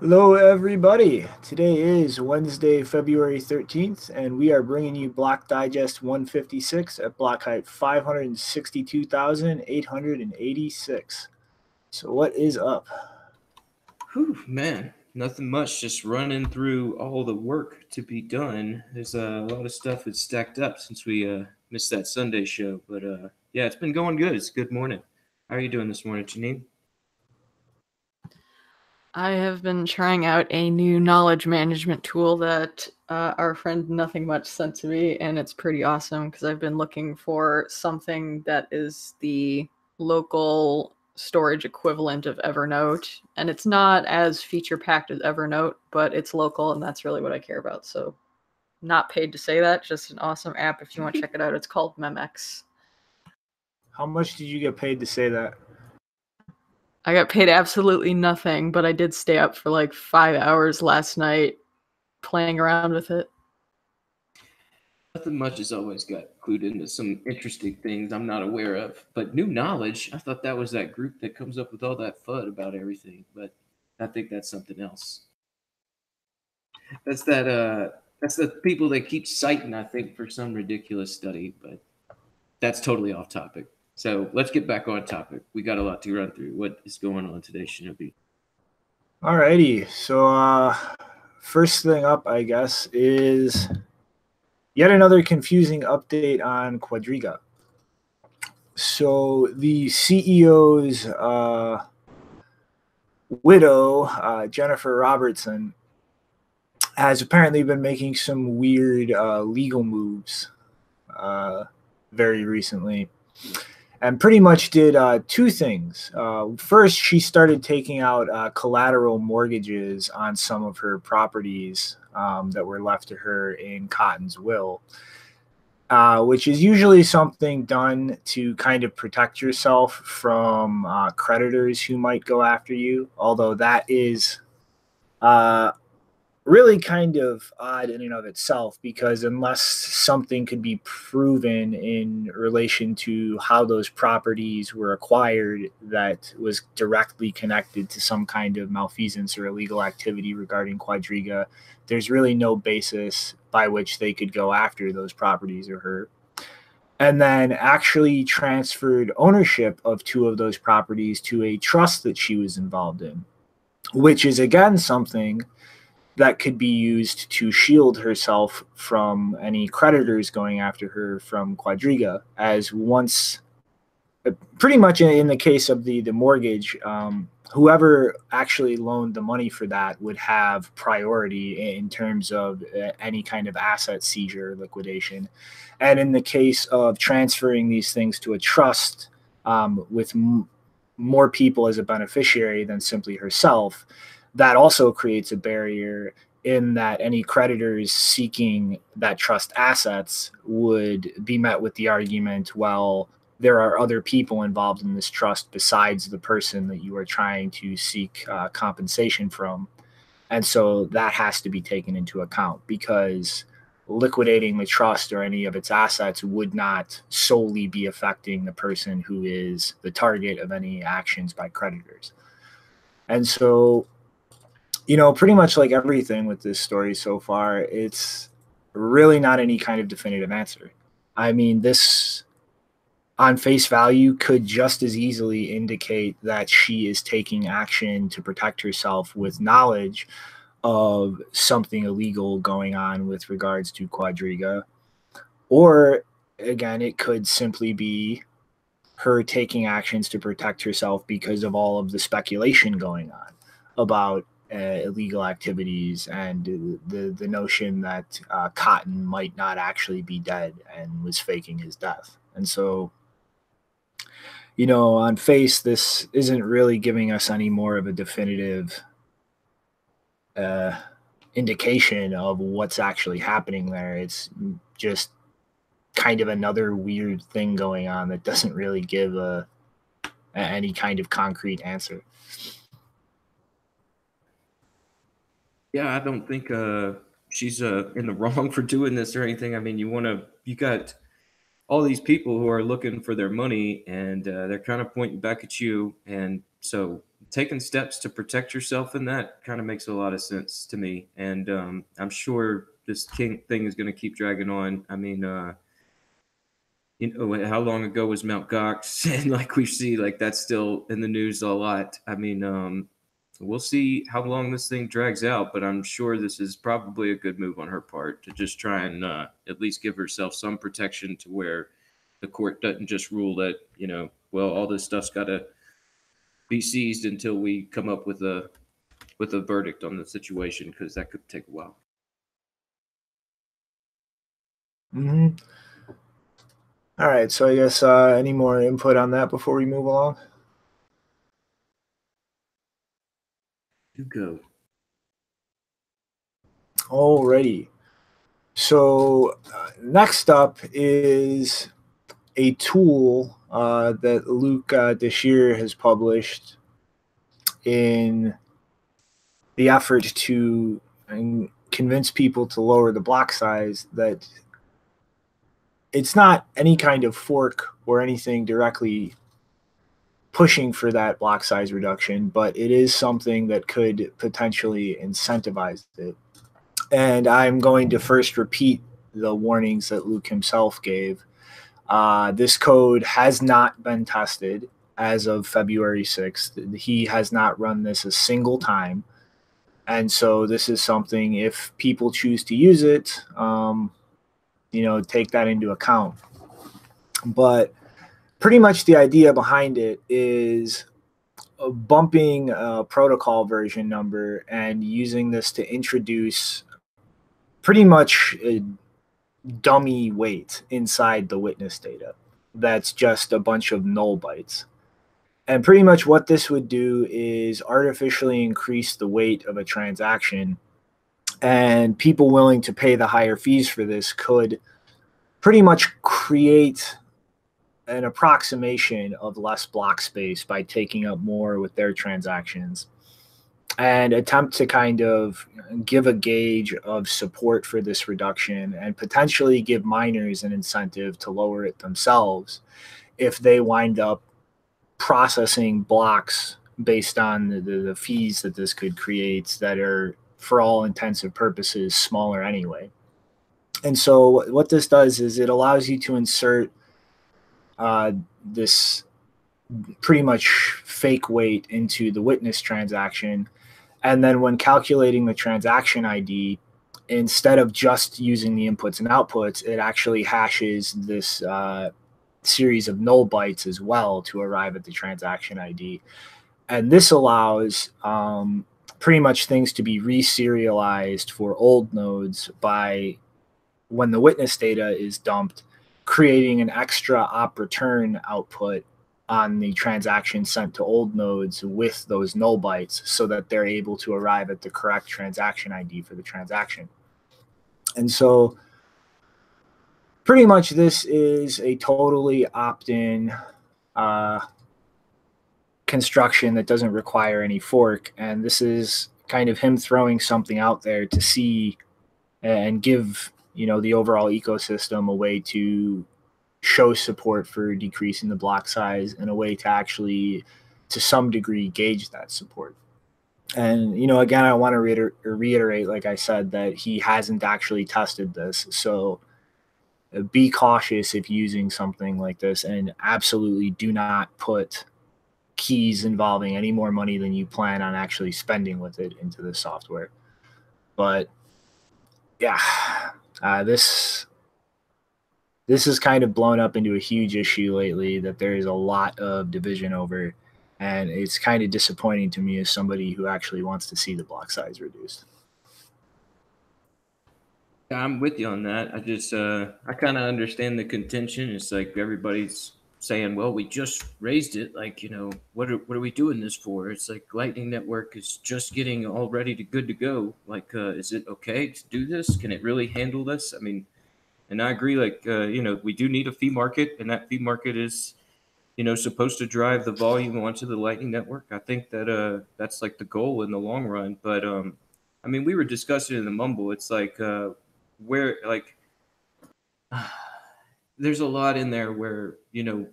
Hello, everybody. Today is Wednesday, February 13th, and we are bringing you Block Digest 156 at block height 562,886. So what is up? Whew, man, nothing much. Just running through all the work to be done. There's a lot of stuff that's stacked up since we missed that Sunday show. But yeah, it's been going good. It's a good morning. How are you doing this morning, Janine? I have been trying out a new knowledge management tool that our friend Nothing Much sent to me, and it's pretty awesome because I've been looking for something that is the local storage equivalent of Evernote, and it's not as feature-packed as Evernote, but it's local, and that's really what I care about. So not paid to say that, just an awesome app if you want to check it out. It's called Memex. How much did you get paid to say that? I got paid absolutely nothing, but I did stay up for like 5 hours last night playing around with it. Nothing Much has always got clued into some interesting things I'm not aware of. But New Knowledge, I thought that was that group that comes up with all that FUD about everything. But I think that's something else. That's the people that keep citing, I think, for some ridiculous study. But that's totally off topic. So let's get back on topic. We got a lot to run through. What is going on today, Shinobi? Alrighty. So first thing up, I guess, is yet another confusing update on Quadriga. So the CEO's widow, Jennifer Robertson, has apparently been making some weird legal moves very recently. And pretty much did two things. First, she started taking out collateral mortgages on some of her properties that were left to her in Cotton's will, which is usually something done to kind of protect yourself from creditors who might go after you, although that is really kind of odd in and of itself, because unless something could be proven in relation to how those properties were acquired that was directly connected to some kind of malfeasance or illegal activity regarding Quadriga, there's really no basis by which they could go after those properties or her. And then actually transferred ownership of two of those properties to a trust that she was involved in, which is again something that could be used to shield herself from any creditors going after her from Quadriga, as once, pretty much in the case of the mortgage, whoever actually loaned the money for that would have priority in terms of any kind of asset seizure liquidation. And in the case of transferring these things to a trust with more people as a beneficiary than simply herself, that also creates a barrier in that any creditors seeking that trust assets would be met with the argument, well, there are other people involved in this trust besides the person that you are trying to seek compensation from. And so that has to be taken into account, because liquidating the trust or any of its assets would not solely be affecting the person who is the target of any actions by creditors. And so, you know, pretty much like everything with this story so far, it's really not any kind of definitive answer. I mean, this on face value could just as easily indicate that she is taking action to protect herself with knowledge of something illegal going on with regards to Quadriga. Or again, it could simply be her taking actions to protect herself because of all of the speculation going on about illegal activities and the notion that Cotton might not actually be dead and was faking his death. And so, you know, on face, this isn't really giving us any more of a definitive indication of what's actually happening there. It's just kind of another weird thing going on that doesn't really give any kind of concrete answer. Yeah, I don't think she's in the wrong for doing this or anything. I mean, you got all these people who are looking for their money, and they're kind of pointing back at you. And so taking steps to protect yourself in that kind of makes a lot of sense to me. And I'm sure this thing is going to keep dragging on. I mean, you know, how long ago was Mel Cox? And like we see, like that's still in the news a lot. I mean, we'll see how long this thing drags out, but I'm sure this is probably a good move on her part to just try and at least give herself some protection to where the court doesn't just rule that, you know, well, all this stuff's got to be seized until we come up with a verdict on the situation, because that could take a while. Mm-hmm. All right, so I guess any more input on that before we move along? You go. Alrighty. So next up is a tool that LukeJr has published in the effort to convince people to lower the block size, that it's not any kind of fork or anything directly pushing for that block size reduction, but it is something that could potentially incentivize it. And I'm going to first repeat the warnings that Luke himself gave. This code has not been tested as of February 6th. He has not run this a single time. And so this is something, if people choose to use it, you know, take that into account. But pretty much the idea behind it is bumping a protocol version number and using this to introduce pretty much a dummy weight inside the witness data. That's just a bunch of null bytes. And pretty much what this would do is artificially increase the weight of a transaction, and people willing to pay the higher fees for this could pretty much create an approximation of less block space by taking up more with their transactions, and attempt to kind of give a gauge of support for this reduction and potentially give miners an incentive to lower it themselves if they wind up processing blocks based on the fees that this could create that are, for all intents and purposes, smaller anyway. And so what this does is it allows you to insert this pretty much fake weight into the witness transaction. And then when calculating the transaction ID, instead of just using the inputs and outputs, it actually hashes this series of null bytes as well to arrive at the transaction ID. And this allows pretty much things to be reserialized for old nodes by, when the witness data is dumped, creating an extra op return output on the transaction sent to old nodes with those null bytes so that they're able to arrive at the correct transaction ID for the transaction. And so pretty much this is a totally opt-in construction that doesn't require any fork. And this is kind of him throwing something out there to see and give, you know, the overall ecosystem a way to show support for decreasing the block size and a way to actually, to some degree, gauge that support. And, you know, again, I want to reiterate, like I said, that he hasn't actually tested this. So be cautious if using something like this, and absolutely do not put keys involving any more money than you plan on actually spending with it into the software. But yeah, this has kind of blown up into a huge issue lately that there is a lot of division over. And it's kind of disappointing to me as somebody who actually wants to see the block size reduced. I'm with you on that. I just I kind of understand the contention. It's like everybody's saying, "Well, we just raised it. Like, you know, what are we doing this for?" It's like Lightning Network is just getting all ready to good to go. Like, is it okay to do this? Can it really handle this? I mean, and I agree. Like, you know, we do need a fee market, and that fee market is, you know, supposed to drive the volume onto the Lightning Network. I think that that's like the goal in the long run. But I mean, we were discussing in the Mumble. It's like where like there's a lot in there where, you know,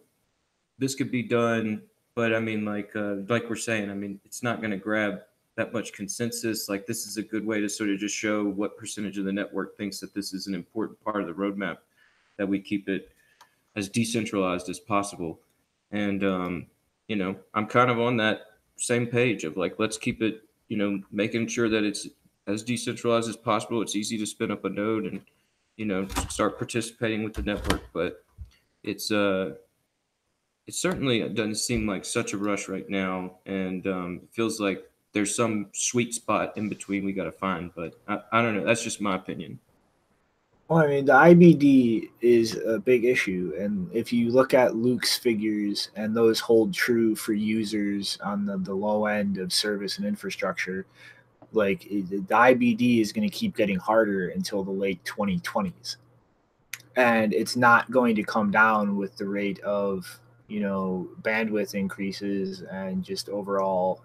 this could be done, but I mean, like we're saying, I mean, it's not going to grab that much consensus. Like, this is a good way to sort of just show what percentage of the network thinks that this is an important part of the roadmap, that we keep it as decentralized as possible. And you know, I'm kind of on that same page of like, let's keep it, you know, making sure that it's as decentralized as possible. It's easy to spin up a node and, you know, start participating with the network, but it's it certainly doesn't seem like such a rush right now, and it feels like there's some sweet spot in between we got to find. But I don't know. That's just my opinion. Well, I mean, the IBD is a big issue. And if you look at Luke's figures, and those hold true for users on the low end of service and infrastructure, like the IBD is going to keep getting harder until the late 2020s. And it's not going to come down with the rate of, you know, bandwidth increases and just overall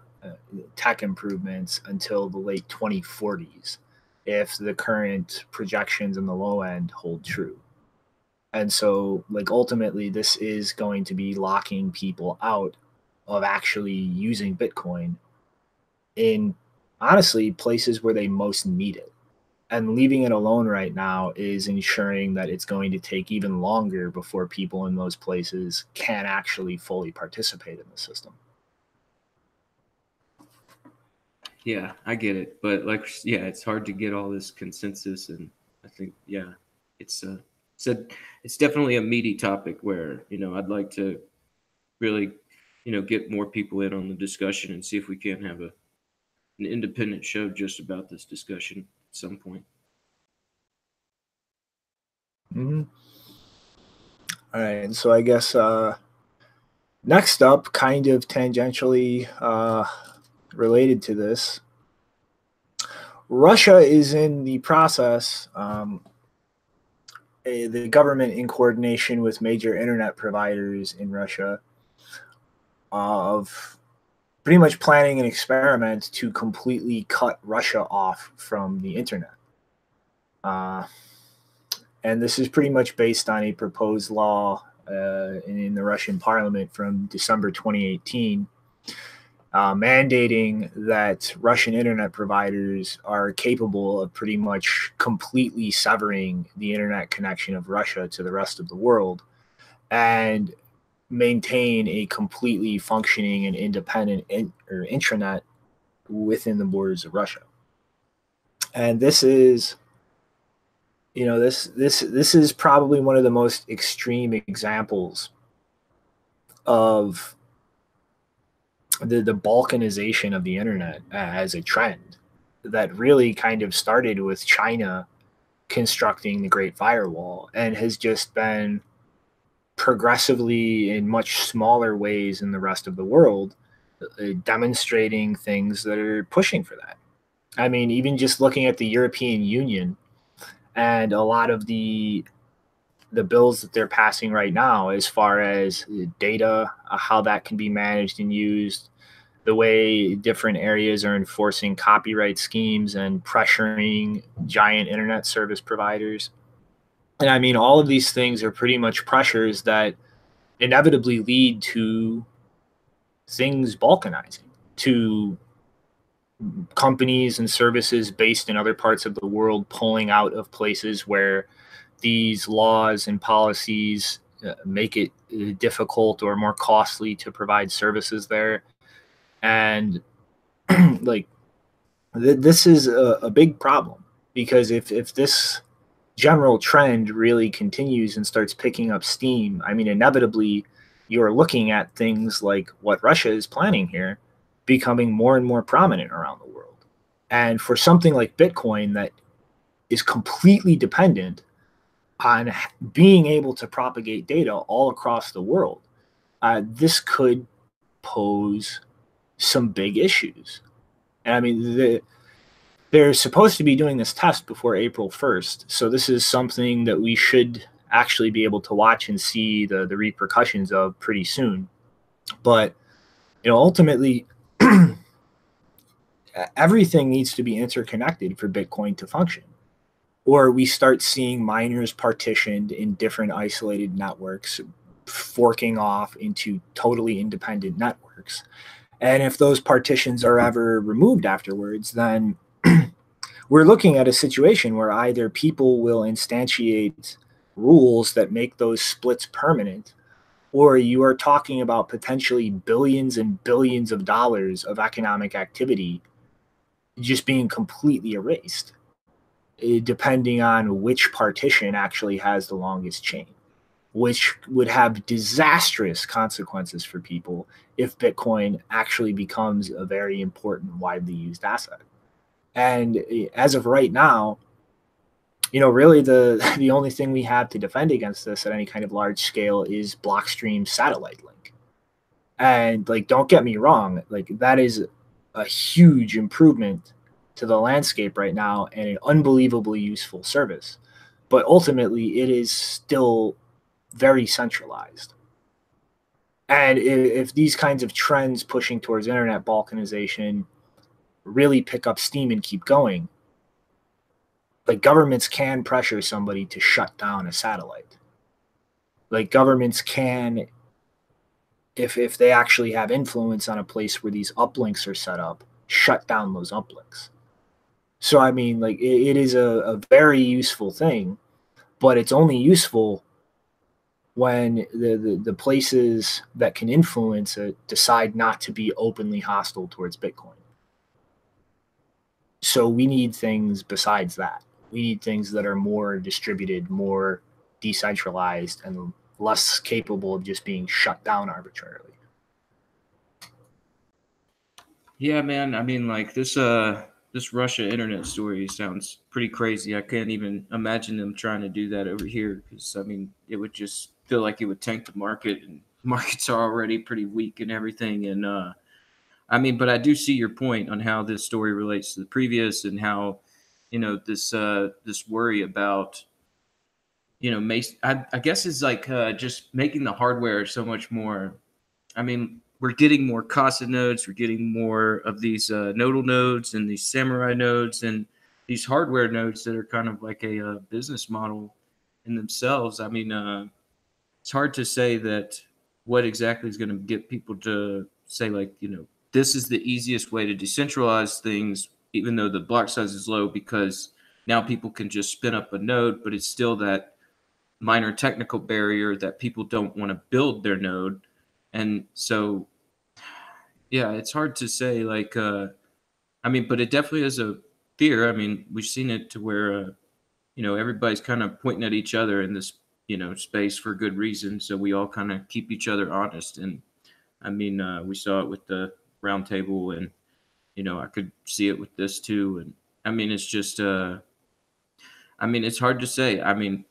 tech improvements until the late 2040s, if the current projections in the low end hold true. And so, like, ultimately, this is going to be locking people out of actually using Bitcoin in, honestly, places where they most need it. And leaving it alone right now is ensuring that it's going to take even longer before people in those places can actually fully participate in the system. Yeah, I get it. But like, yeah, it's hard to get all this consensus. And I think, yeah, it's definitely a meaty topic where, you know, I'd like to really, you know, get more people in on the discussion and see if we can have an independent show just about this discussion at some point. Mm-hmm. All right, so I guess next up, kind of tangentially related to this, Russia is in the process, the government in coordination with major internet providers in Russia, of pretty much planning an experiment to completely cut Russia off from the internet. And this is pretty much based on a proposed law in the Russian parliament from December 2018, mandating that Russian internet providers are capable of pretty much completely severing the internet connection of Russia to the rest of the world and maintain a completely functioning and independent intranet within the borders of Russia. And this is, you know, this is probably one of the most extreme examples of the balkanization of the internet as a trend that really kind of started with China constructing the Great Firewall and has just been progressively in much smaller ways in the rest of the world demonstrating things that are pushing for that. I mean, even just looking at the European Union and a lot of the bills that they're passing right now, as far as data, how that can be managed and used, the way different areas are enforcing copyright schemes and pressuring giant internet service providers. And I mean, all of these things are pretty much pressures that inevitably lead to things balkanizing, to companies and services based in other parts of the world pulling out of places where these laws and policies make it difficult or more costly to provide services there. And like this is a big problem, because if this general trend really continues and starts picking up steam, I mean, inevitably you're looking at things like what Russia is planning here becoming more and more prominent around the world. And for something like Bitcoin that is completely dependent on being able to propagate data all across the world, this could pose some big issues. And I mean, they're supposed to be doing this test before April 1st. So this is something that we should actually be able to watch and see the repercussions of pretty soon. But, you know, ultimately, everything needs to be interconnected for Bitcoin to function. Or we start seeing miners partitioned in different isolated networks, forking off into totally independent networks. And if those partitions are ever removed afterwards, then we're looking at a situation where either people will instantiate rules that make those splits permanent, or you are talking about potentially billions and billions of dollars of economic activity just being completely erased, depending on which partition actually has the longest chain, which would have disastrous consequences for people if Bitcoin actually becomes a very important, widely used asset. And as of right now, you know, really the only thing we have to defend against this at any kind of large scale is Blockstream's satellite link. And like, don't get me wrong, like that is a huge improvement to the landscape right now and an unbelievably useful service. But ultimately, it is still very centralized. And if these kinds of trends pushing towards internet balkanization really pick up steam and keep going, like governments can pressure somebody to shut down a satellite. Like governments can, if they actually have influence on a place where these uplinks are set up, shut down those uplinks. So, I mean, like it is a very useful thing, but it's only useful when the places that can influence it decide not to be openly hostile towards Bitcoin. So we need things besides that. We need things that are more distributed, more decentralized, and less capable of just being shut down arbitrarily. Yeah, man. I mean, like this Russia internet story sounds pretty crazy. I can't even imagine them trying to do that over here because, I mean, it would just feel like it would tank the market, and markets are already pretty weak and everything. And I mean, but I do see your point on how this story relates to the previous and how, you know, this worry about, you know, I guess it's like just making the hardware so much more. I mean, we're getting more Casa nodes. We're getting more of these nodal nodes and these samurai nodes and these hardware nodes that are kind of like a business model in themselves. I mean, it's hard to say that what exactly is going to get people to say, like, you know, this is the easiest way to decentralize things, even though the block size is low, because now people can just spin up a node, but it's still that minor technical barrier that people don't want to build their node. And so, yeah, it's hard to say, like, I mean, but it definitely is a fear. I mean, we've seen it to where, you know, everybody's kind of pointing at each other in this, you know, space for good reason. So we all kind of keep each other honest. And I mean, we saw it with the roundtable, and, you know, I could see it with this too. And I mean, it's just, I mean, it's hard to say. I mean,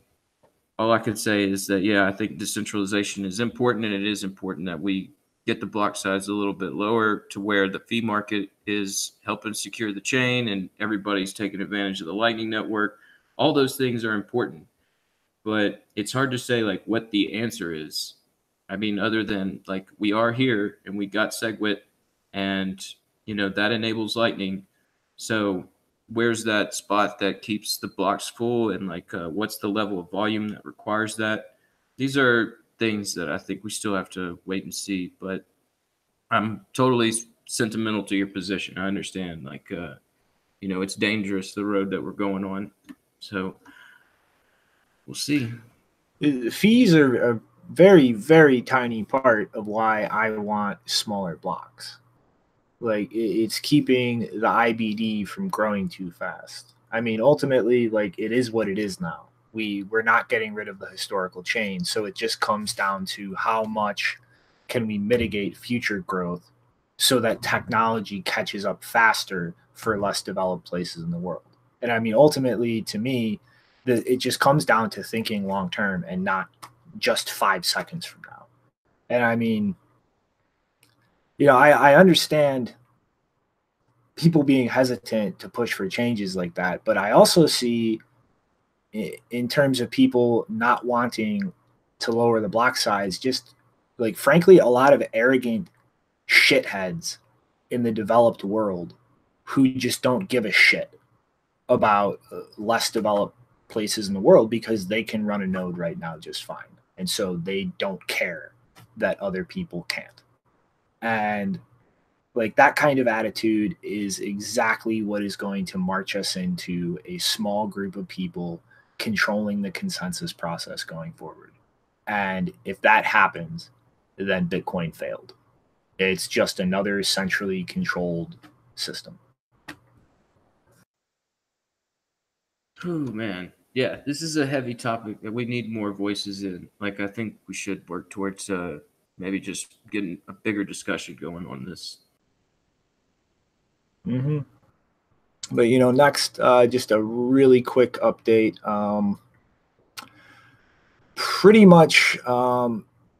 all I could say is that, yeah, I think decentralization is important, and it is important that we get the block size a little bit lower to where the fee market is helping secure the chain and everybody's taking advantage of the Lightning Network. All those things are important, but it's hard to say, like, what the answer is. I mean, other than, like, we are here and we got SegWit, and, you know, that enables Lightning. So where's that spot that keeps the blocks full, and like what's the level of volume that requires that? These are things that I think we still have to wait and see, but I'm totally sentimental to your position. I understand, like, you know, it's dangerous, the road that we're going on. So we'll see. Fees are a very, very tiny part of why I want smaller blocks. Like, it's keeping the IBD from growing too fast. I mean, ultimately, like, it is what it is now. We're not getting rid of the historical chain, so it just comes down to how much can we mitigate future growth so that technology catches up faster for less developed places in the world? And I mean, ultimately, to me, it just comes down to thinking long term and not just 5 seconds from now. And I mean, you know, I understand people being hesitant to push for changes like that, but I also see, in terms of people not wanting to lower the block size, just like, frankly, a lot of arrogant shitheads in the developed world who just don't give a shit about less developed places in the world because they can run a node right now just fine. And so they don't care that other people can't. And like, that kind of attitude is exactly what is going to march us into a small group of people controlling the consensus process going forward. And if that happens, then Bitcoin failed. It's just another centrally controlled system. Oh man, yeah, this is a heavy topic that we need more voices in. Like, I think we should work towards maybe just getting a bigger discussion going on this. Mm-hmm. But, you know, next, just a really quick update. Pretty much,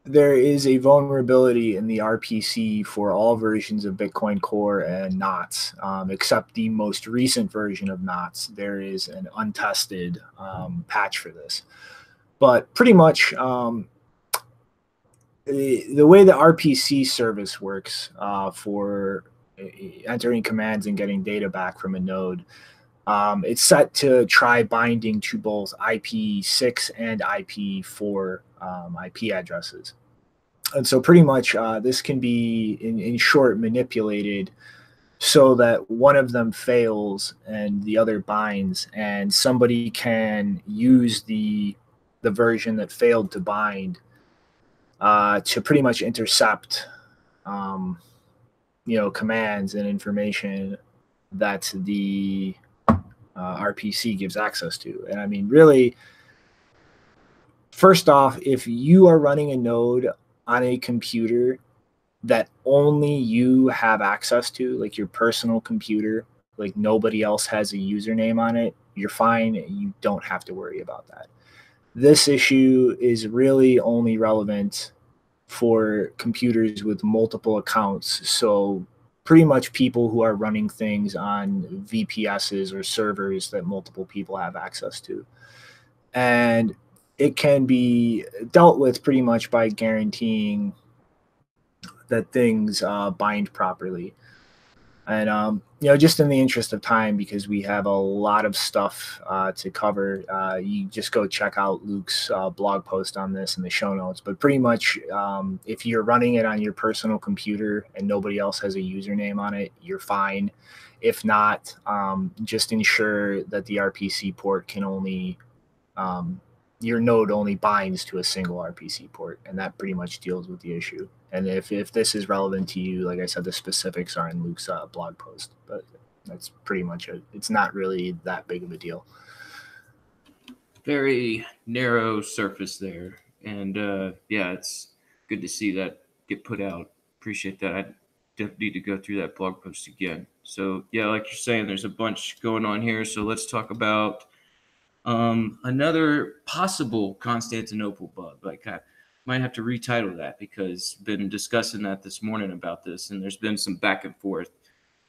there is a vulnerability in the RPC for all versions of Bitcoin Core and Knots, except the most recent version of Knots. There is an untested patch for this. But pretty much, the way the RPC service works for entering commands and getting data back from a node, it's set to try binding to both IP6 and IP4 IP addresses. And so pretty much this can be, in short, manipulated so that one of them fails and the other binds, and somebody can use the version that failed to bind to pretty much intercept you know, commands and information that the RPC gives access to. And I mean, really, first off, if you are running a node on a computer that only you have access to, like your personal computer, like nobody else has a username on it, you're fine. You don't have to worry about that. This issue is really only relevant for computers with multiple accounts. So pretty much people who are running things on VPSs or servers that multiple people have access to. And it can be dealt with pretty much by guaranteeing that things bind properly. And, you know, just in the interest of time, because we have a lot of stuff to cover, you just go check out Luke's blog post on this in the show notes. But pretty much, if you're running it on your personal computer and nobody else has a username on it, you're fine. If not, just ensure that the RPC port can only, your node only binds to a single RPC port, and that pretty much deals with the issue. And if this is relevant to you, like I said, the specifics are in Luke's blog post, but that's pretty much it. It's not really that big of a deal. Very narrow surface there. And yeah, it's good to see that get put out. Appreciate that. I definitely need to go through that blog post again. So yeah, like you're saying, there's a bunch going on here. So let's talk about another possible Constantinople bug. Like, I might have to retitle that because been discussing that this morning about this, and there's been some back and forth.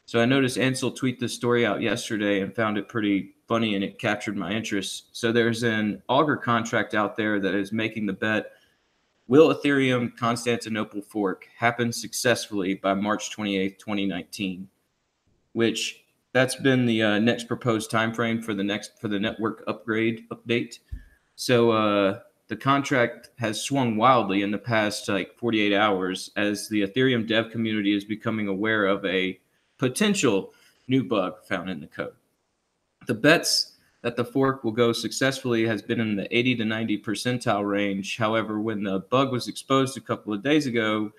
So I noticed Ansel tweet this story out yesterday and found it pretty funny, and it captured my interest. So there's an Augur contract out there that is making the bet, will Ethereum Constantinople fork happen successfully by March 28th, 2019, which that's been the next proposed time frame for the network update. So the contract has swung wildly in the past 48 hours as the Ethereum dev community is becoming aware of a potential new bug found in the code. The bets that the fork will go successfully has been in the 80 to 90 percentile range. However, when the bug was exposed a couple of days ago,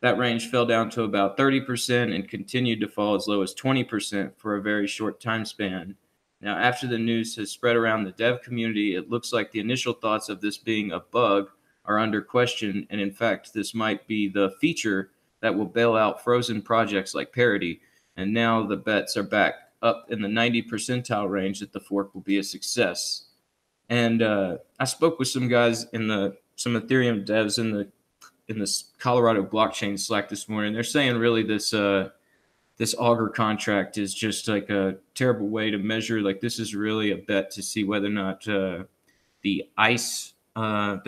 that range fell down to about 30% and continued to fall as low as 20% for a very short time span. Now, after the news has spread around the dev community, it looks like the initial thoughts of this being a bug are under question. And in fact, this might be the feature that will bail out frozen projects like Parity. And now the bets are back up in the 90 percentile range that the fork will be a success. And I spoke with some guys some Ethereum devs in the Colorado blockchain Slack this morning. They're saying really this Augur contract is just like a terrible way to measure. Like, this is really a bet to see whether or not the ICE, I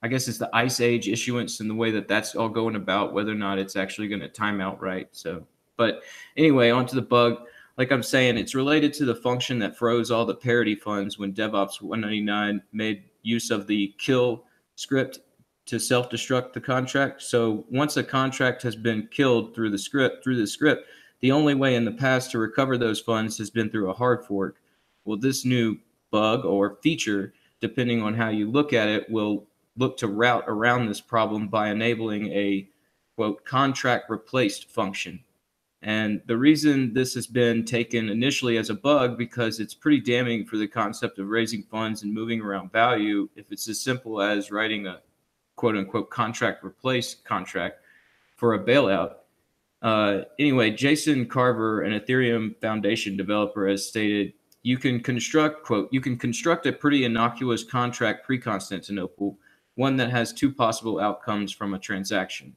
guess it's the Ice Age issuance and the way that that's all going about, whether or not it's actually going to time out right. So, but anyway, onto the bug. Like I'm saying, it's related to the function that froze all the parity funds when DevOps 199 made use of the kill script to self-destruct the contract. So once a contract has been killed through the script, the only way in the past to recover those funds has been through a hard fork. Well, this new bug or feature, depending on how you look at it, will look to route around this problem by enabling a, quote, contract replaced function. And the reason this has been taken initially as a bug, because it's pretty damning for the concept of raising funds and moving around value if it's as simple as writing a quote unquote contract replace contract for a bailout. Anyway, Jason Carver, an Ethereum Foundation developer, has stated, you can construct a pretty innocuous contract pre-Constantinople, one that has two possible outcomes from a transaction.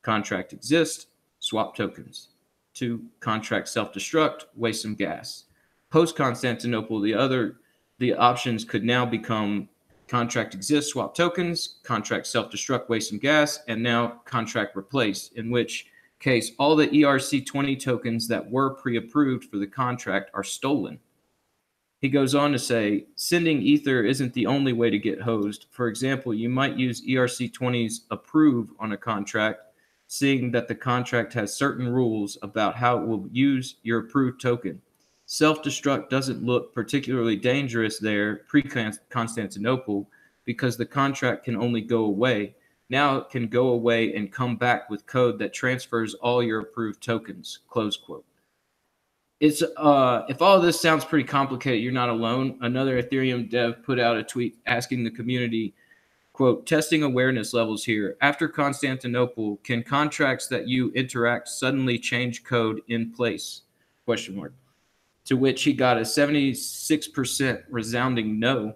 Contract exists, swap tokens. 2, contract self-destruct, waste some gas. Post-Constantinople, the options could now become contract exists, swap tokens, contract self-destruct, waste some gas, and now contract replace, in which case all the ERC20 tokens that were pre-approved for the contract are stolen. He goes on to say, sending Ether isn't the only way to get hosed. For example, you might use ERC20's approve on a contract, seeing that the contract has certain rules about how it will use your approved token. Self-destruct doesn't look particularly dangerous there pre-Constantinople because the contract can only go away. Now it can go away and come back with code that transfers all your approved tokens, close quote. It's if all of this sounds pretty complicated, you're not alone. Another Ethereum dev put out a tweet asking the community, quote, testing awareness levels here. After Constantinople, can contracts that you interact suddenly change code in place? Question mark. To which he got a 76% resounding no.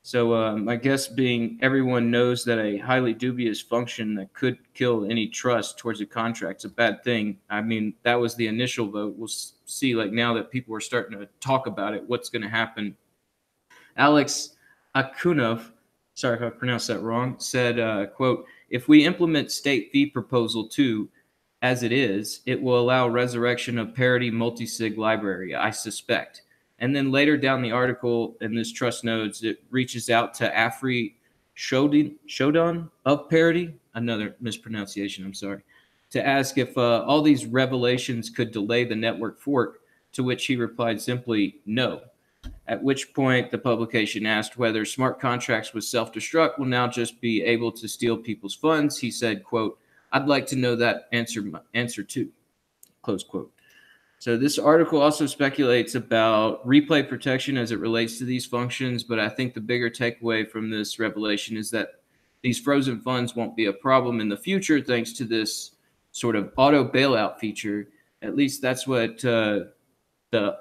So my guess being everyone knows that a highly dubious function that could kill any trust towards a contract is a bad thing. I mean, that was the initial vote. We'll see, like, now that people are starting to talk about it, what's going to happen. Alex Akunov, sorry if I pronounced that wrong, said, quote, if we implement state fee proposal 2 as it is, it will allow resurrection of parity multisig library, I suspect. And then later down the article in this trust nodes, it reaches out to Afri Shodan of Parity, another mispronunciation, I'm sorry, to ask if all these revelations could delay the network fork, to which he replied simply, no. At which point the publication asked whether smart contracts with self-destruct will now just be able to steal people's funds. He said, quote, I'd like to know that answer too, close quote. So this article also speculates about replay protection as it relates to these functions, but I think the bigger takeaway from this revelation is that these frozen funds won't be a problem in the future thanks to this sort of auto bailout feature. At least that's what the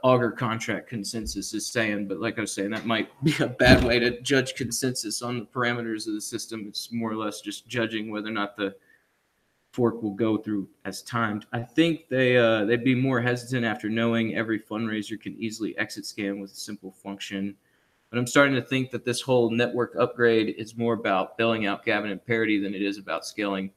Augur contract consensus is saying. But like I was saying, that might be a bad way to judge consensus on the parameters of the system. It's more or less just judging whether or not the fork will go through as timed. I think they'd be more hesitant after knowing every fundraiser can easily exit scan with a simple function. But I'm starting to think that this whole network upgrade is more about bailing out Gavin and Parity than it is about scaling.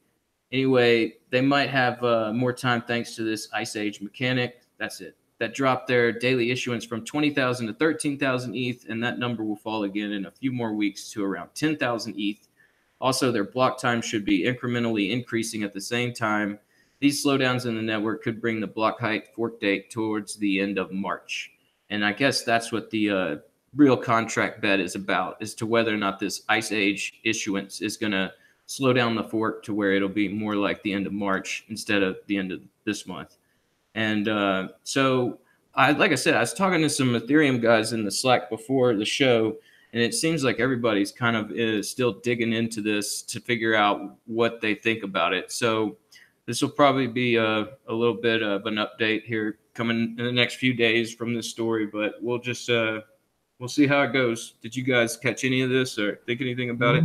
Anyway, they might have more time thanks to this Ice Age mechanic. That's it. That dropped their daily issuance from 20,000 to 13,000 ETH, and that number will fall again in a few more weeks to around 10,000 ETH. Also, their block time should be incrementally increasing at the same time. These slowdowns in the network could bring the block height fork date towards the end of March. And I guess that's what the real contract bet is about, as to whether or not this Ice Age issuance is going to slow down the fork to where it'll be more like the end of March instead of the end of this month. And so, like I said, I was talking to some Ethereum guys in the Slack before the show, And it seems like everybody's kind of is still digging into this to figure out what they think about it. So this will probably be a little bit of an update here coming in the next few days from this story, but we'll just we'll see how it goes. Did you guys catch any of this or think anything about it?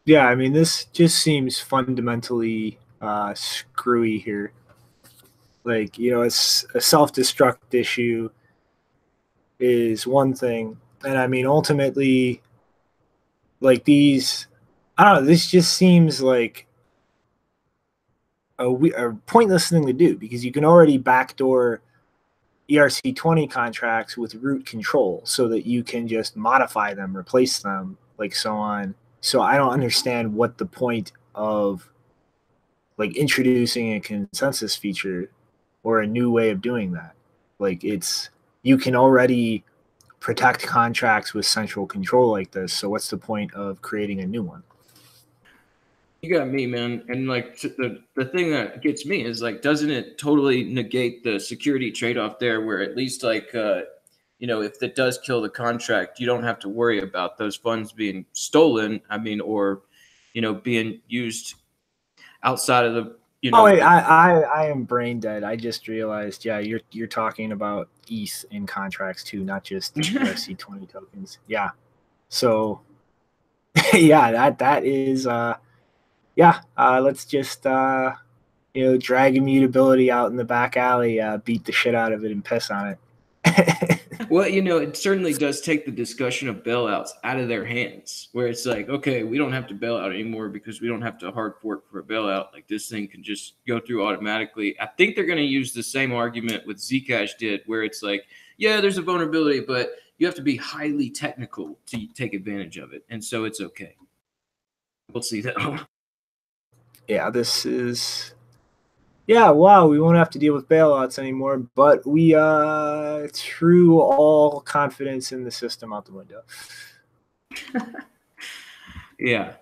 Yeah, I mean, this just seems fundamentally screwy here. Like, you know, it's a self-destruct issue is one thing. And I mean, ultimately, like these, I don't know, this just seems like a pointless thing to do because you can already backdoor ERC20 contracts with root control so that you can just modify them, replace them, like so on. So I don't understand what the point of like introducing a consensus feature or a new way of doing that. Like it's you can already protect contracts with central control like this. So what's the point of creating a new one? You got me, man. And like the thing that gets me is like, doesn't it totally negate the security trade-off there where at least like, you know, if it does kill the contract, you don't have to worry about those funds being stolen. I mean, or, you know, being used outside of the, you know. Oh wait, I am brain dead. I just realized, yeah, you're talking about ETH in contracts too, not just ERC20 tokens. Yeah. So yeah, that is let's just you know, drag immutability out in the back alley, beat the shit out of it and piss on it. Well, you know, it certainly does take the discussion of bailouts out of their hands, where it's like, okay, we don't have to bail out anymore because we don't have to hard fork for a bailout. Like this thing can just go through automatically. I think they're going to use the same argument with ZCash did, where it's like, yeah, there's a vulnerability, but you have to be highly technical to take advantage of it. And so it's okay. We'll see though. Yeah, this is. Yeah, wow, we won't have to deal with bailouts anymore, but we threw all confidence in the system out the window. Yeah.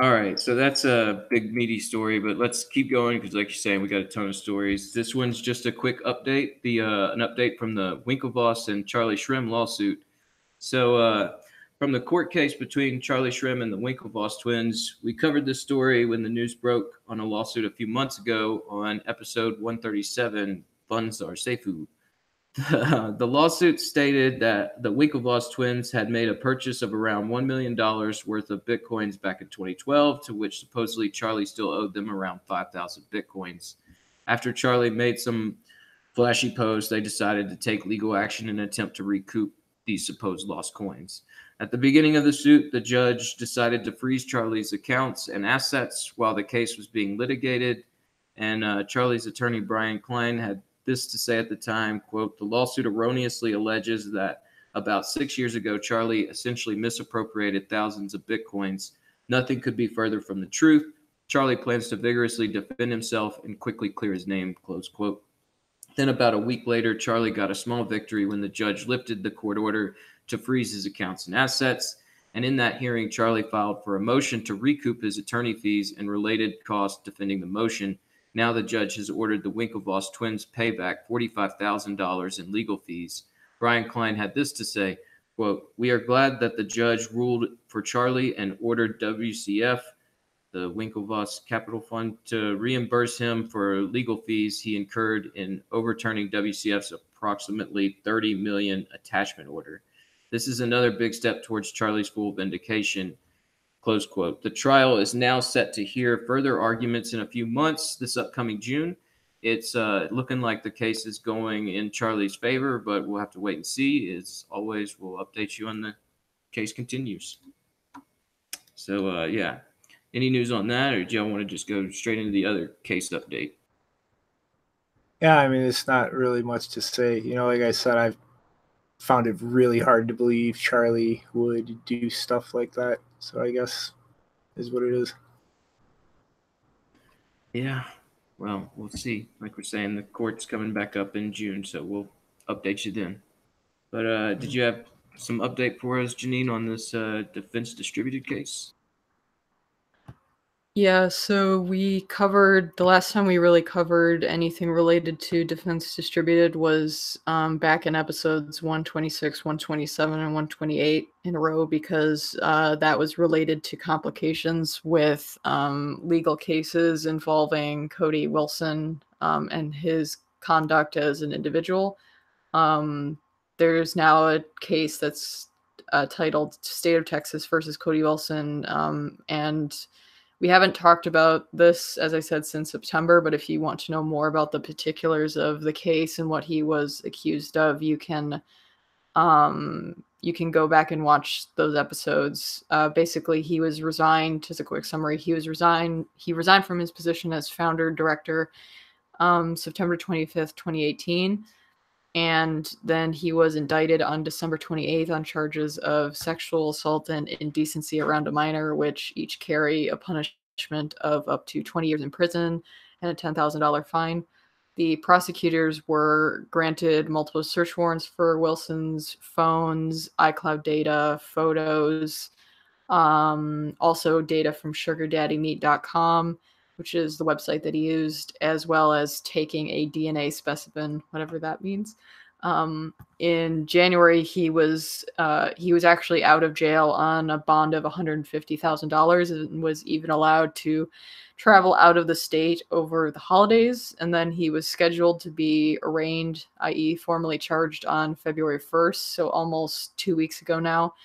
All right. So that's a big meaty story, but let's keep going because, like you're saying, we got a ton of stories. This one's just a quick update. An update from the Winklevoss and Charlie Shrem lawsuit. So from the court case between Charlie Shrem and the Winklevoss twins, we covered this story when the news broke on a lawsuit a few months ago on episode 137, Funds Are Seifu. The lawsuit stated that the Winklevoss twins had made a purchase of around $1 million worth of Bitcoins back in 2012, to which supposedly Charlie still owed them around 5,000 Bitcoins. After Charlie made some flashy posts, they decided to take legal action in an attempt to recoup these supposed lost coins. At the beginning of the suit, the judge decided to freeze Charlie's accounts and assets while the case was being litigated, and Charlie's attorney, Brian Klein, had this to say at the time, quote, "The lawsuit erroneously alleges that about 6 years ago, Charlie essentially misappropriated thousands of Bitcoins. Nothing could be further from the truth. Charlie plans to vigorously defend himself and quickly clear his name," close quote. Then about a week later, Charlie got a small victory when the judge lifted the court order to freeze his accounts and assets. And in that hearing, Charlie filed for a motion to recoup his attorney fees and related costs defending the motion. Now the judge has ordered the Winklevoss twins pay back $45,000 in legal fees. Brian Klein had this to say, quote, "We are glad that the judge ruled for Charlie and ordered WCF, the Winklevoss Capital Fund, to reimburse him for legal fees he incurred in overturning WCF's approximately $30 million attachment order. This is another big step towards Charlie's full vindication," close quote. The trial is now set to hear further arguments in a few months, this upcoming June. It's looking like the case is going in Charlie's favor, but we'll have to wait and see. As always, we'll update you on the case continues. So, yeah. Any news on that, or do y'all want to just go straight into the other case update? Yeah, I mean, it's not really much to say. You know, like I said, I've found it really hard to believe Charlie would do stuff like that. So I guess is what it is. Yeah, well, we'll see. Like we're saying, the court's coming back up in June, so we'll update you then. But did you have some update for us, Janine, on this defense distributed case? Yeah, so we covered the last time we really covered anything related to Defense Distributed was back in episodes 126, 127, and 128 in a row because that was related to complications with legal cases involving Cody Wilson and his conduct as an individual. There's now a case that's titled State of Texas versus Cody Wilson, and we haven't talked about this, as I said, since September, but if you want to know more about the particulars of the case and what he was accused of, you can go back and watch those episodes. Basically, he was resigned. Just a quick summary: he resigned from his position as founder director September 25th, 2018. And then he was indicted on December 28th on charges of sexual assault and indecency around a minor, which each carry a punishment of up to 20 years in prison and a $10,000 fine. The prosecutors were granted multiple search warrants for Wilson's phones, iCloud data, photos, also data from sugardaddymeat.com, which is the website that he used, as well as taking a DNA specimen, whatever that means. In January, he was actually out of jail on a bond of $150,000 and was even allowed to travel out of the state over the holidays. And then he was scheduled to be arraigned, i.e. formally charged, on February 1st, so almost 2 weeks ago now.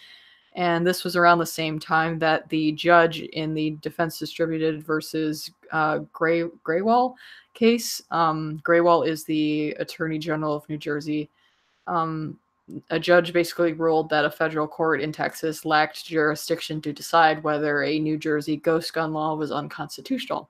And this was around the same time that the judge in the Defense Distributed versus Graywall case, Graywall is the Attorney General of New Jersey, a judge basically ruled that a federal court in Texas lacked jurisdiction to decide whether a New Jersey ghost gun law was unconstitutional.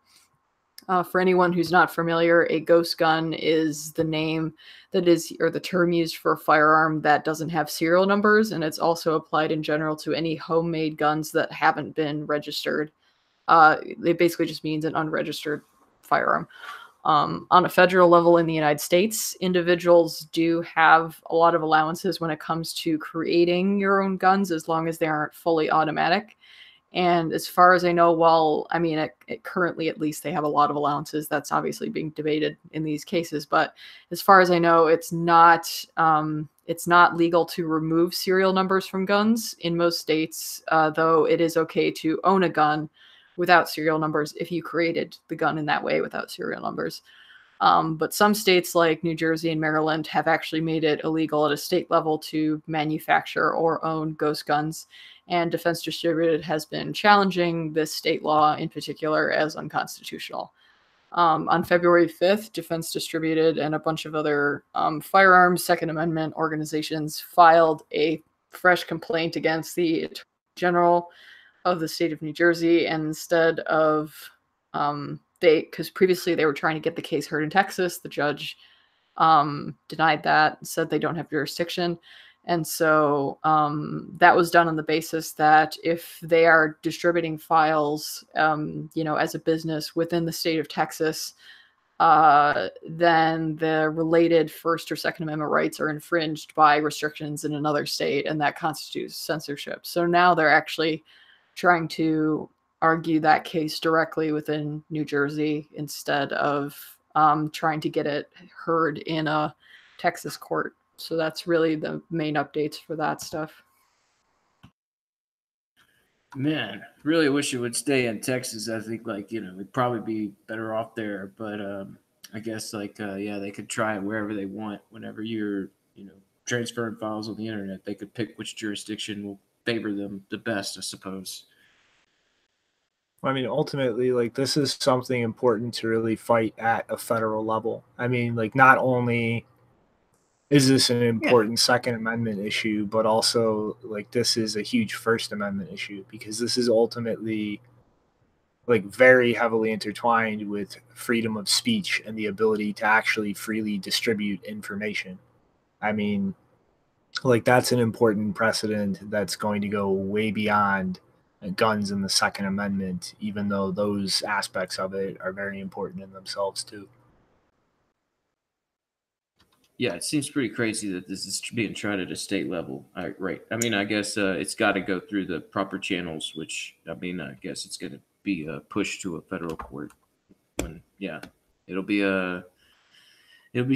For anyone who's not familiar, a ghost gun is the name that is, or the term used for a firearm that doesn't have serial numbers, and it's also applied in general to any homemade guns that haven't been registered. It basically just means an unregistered firearm. On a federal level in the United States, individuals do have a lot of allowances when it comes to creating your own guns, as long as they aren't fully automatic. And as far as I know, well, I mean, currently at least they have a lot of allowances. That's obviously being debated in these cases. But as far as I know, it's not legal to remove serial numbers from guns in most states, though it is okay to own a gun without serial numbers if you created the gun in that way without serial numbers. But some states like New Jersey and Maryland have actually made it illegal at a state level to manufacture or own ghost guns. And Defense Distributed has been challenging this state law in particular as unconstitutional. On February 5th, Defense Distributed and a bunch of other firearms Second Amendment organizations filed a fresh complaint against the Attorney General of the state of New Jersey. And instead of because previously they were trying to get the case heard in Texas, the judge denied that, said they don't have jurisdiction. And so that was done on the basis that if they are distributing files, as a business within the state of Texas, then the related First or Second Amendment rights are infringed by restrictions in another state, and that constitutes censorship. So now they're actually trying to argue that case directly within New Jersey instead of trying to get it heard in a Texas court. So that's really the main updates for that stuff. Man, really wish it would stay in Texas. I think, it'd probably be better off there. But I guess, they could try it wherever they want. Whenever you're, transferring files on the internet, they could pick which jurisdiction will favor them the best, I suppose. I mean, ultimately, this is something important to really fight at a federal level. I mean, not only is this an important Second Amendment issue, but also, this is a huge First Amendment issue, because this is ultimately, very heavily intertwined with freedom of speech and the ability to actually freely distribute information. I mean, that's an important precedent that's going to go way beyond guns and the Second Amendment, even though those aspects of it are very important in themselves too. Yeah, it seems pretty crazy that this is being tried at a state level. Right. I mean, I guess it's got to go through the proper channels, which, I mean, I guess it's going to be pushed to a federal court. When, yeah, it'll be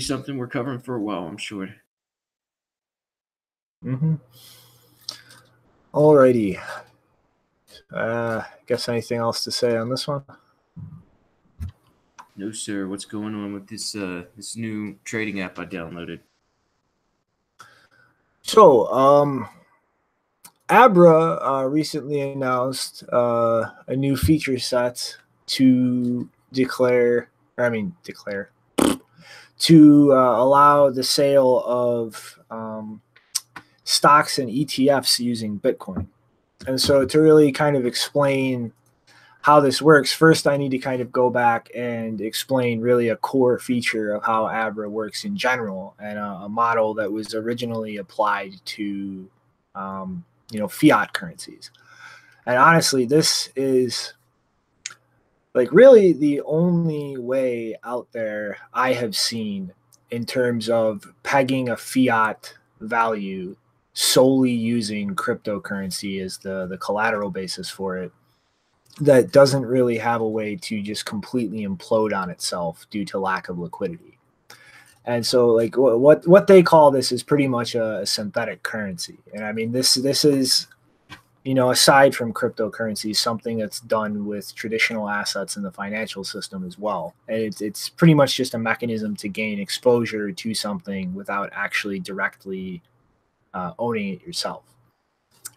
something we're covering for a while, I'm sure. Alrighty. Guess anything else to say on this one? No, sir. What's going on with this this new trading app I downloaded? So, Abra recently announced a new feature set to allow the sale of stocks and ETFs using Bitcoin. And so to really kind of explain how this works, first I need to kind of go back and explain really a core feature of how Abra works in general, and a model that was originally applied to fiat currencies. And honestly, this is like really the only way out there I have seen in terms of pegging a fiat value solely using cryptocurrency as the collateral basis for it, that doesn't really have a way to just completely implode on itself due to lack of liquidity. And so like what they call this is pretty much a synthetic currency. And I mean, this is, aside from cryptocurrency, something that's done with traditional assets in the financial system as well. And it's pretty much just a mechanism to gain exposure to something without actually directly owning it yourself.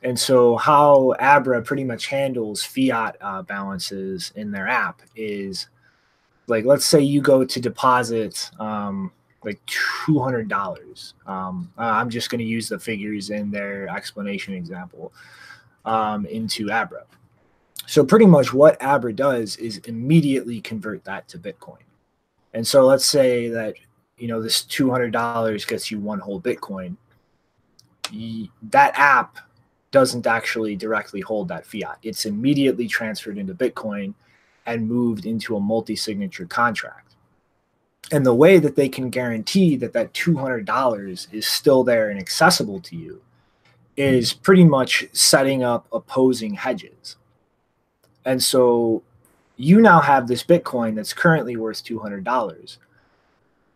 And so how Abra pretty much handles fiat balances in their app is, like, let's say you go to deposit like $200. I'm just going to use the figures in their explanation example into Abra. So pretty much what Abra does is immediately convert that to Bitcoin. And so let's say that, this $200 gets you one whole Bitcoin. That app doesn't actually directly hold that fiat. It's immediately transferred into Bitcoin and moved into a multi-signature contract. And the way that they can guarantee that that $200 is still there and accessible to you is pretty much setting up opposing hedges. And so you now have this Bitcoin that's currently worth $200.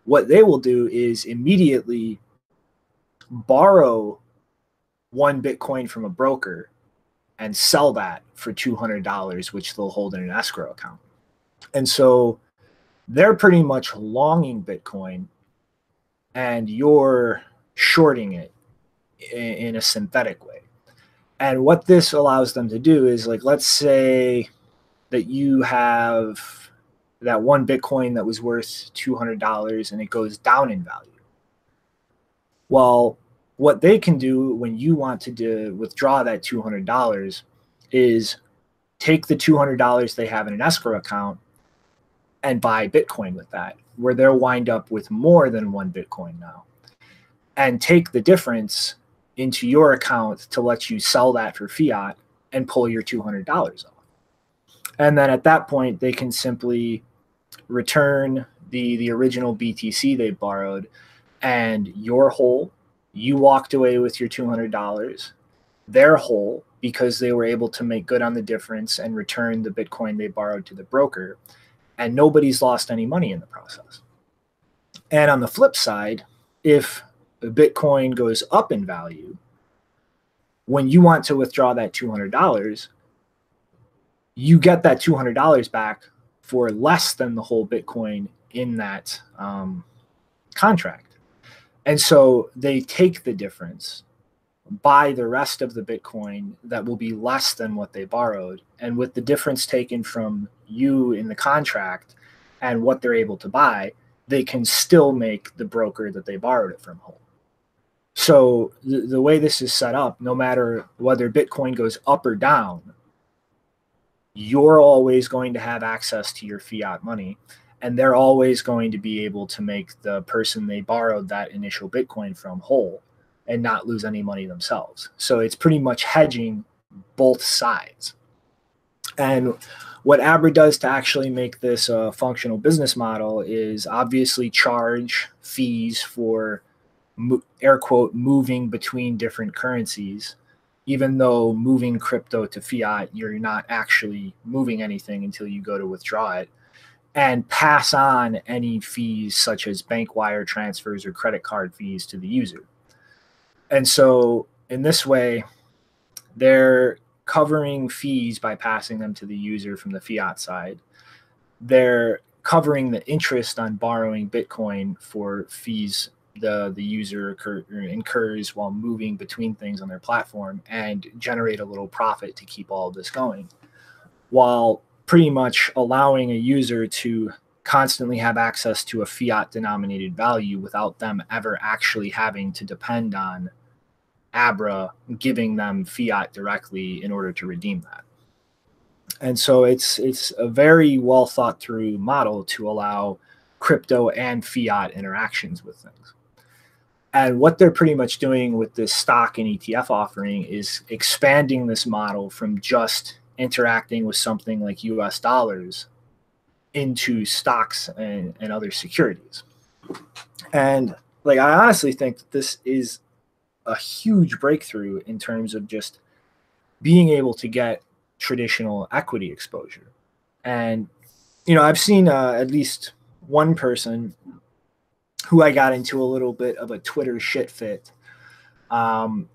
What they will do is immediately borrow one Bitcoin from a broker and sell that for $200, which they'll hold in an escrow account. And so they're pretty much longing Bitcoin and you're shorting it in a synthetic way. And what this allows them to do is, like, let's say that you have that one Bitcoin that was worth $200 and it goes down in value. Well, what they can do when you want to withdraw that $200 is take the $200 they have in an escrow account and buy Bitcoin with that, where they'll wind up with more than one Bitcoin now, and take the difference into your account to let you sell that for fiat and pull your $200 off. And then at that point, they can simply return the original BTC they borrowed, and you're whole. You walked away with your $200. They're whole because they were able to make good on the difference and return the Bitcoin they borrowed to the broker, and nobody's lost any money in the process. And on the flip side, if Bitcoin goes up in value, when you want to withdraw that $200, you get that $200 back for less than the whole Bitcoin in that contract. And so they take the difference, buy the rest of the Bitcoin that will be less than what they borrowed, and with the difference taken from you in the contract and what they're able to buy, they can still make the broker that they borrowed it from whole. So the way this is set up, no matter whether Bitcoin goes up or down, you're always going to have access to your fiat money, and they're always going to be able to make the person they borrowed that initial Bitcoin from whole and not lose any money themselves. So it's pretty much hedging both sides. And what Abra does to actually make this a functional business model is obviously charge fees for, air quote, moving between different currencies, even though moving crypto to fiat, you're not actually moving anything until you go to withdraw it, and pass on any fees such as bank wire transfers or credit card fees to the user. And so in this way, they're covering fees by passing them to the user from the fiat side. They're covering the interest on borrowing Bitcoin for fees the user incurs while moving between things on their platform, and generate a little profit to keep all of this going, while pretty much allowing a user to constantly have access to a fiat denominated value without them ever actually having to depend on Abra giving them fiat directly in order to redeem that. And so it's a very well thought through model to allow crypto and fiat interactions with things. And what they're pretty much doing with this stock and ETF offering is expanding this model from just interacting with something like US dollars into stocks and other securities. And like, I honestly think that this is a huge breakthrough in terms of just being able to get traditional equity exposure. And, you know, I've seen at least one person who I got into a little bit of a Twitter shit fit, fudding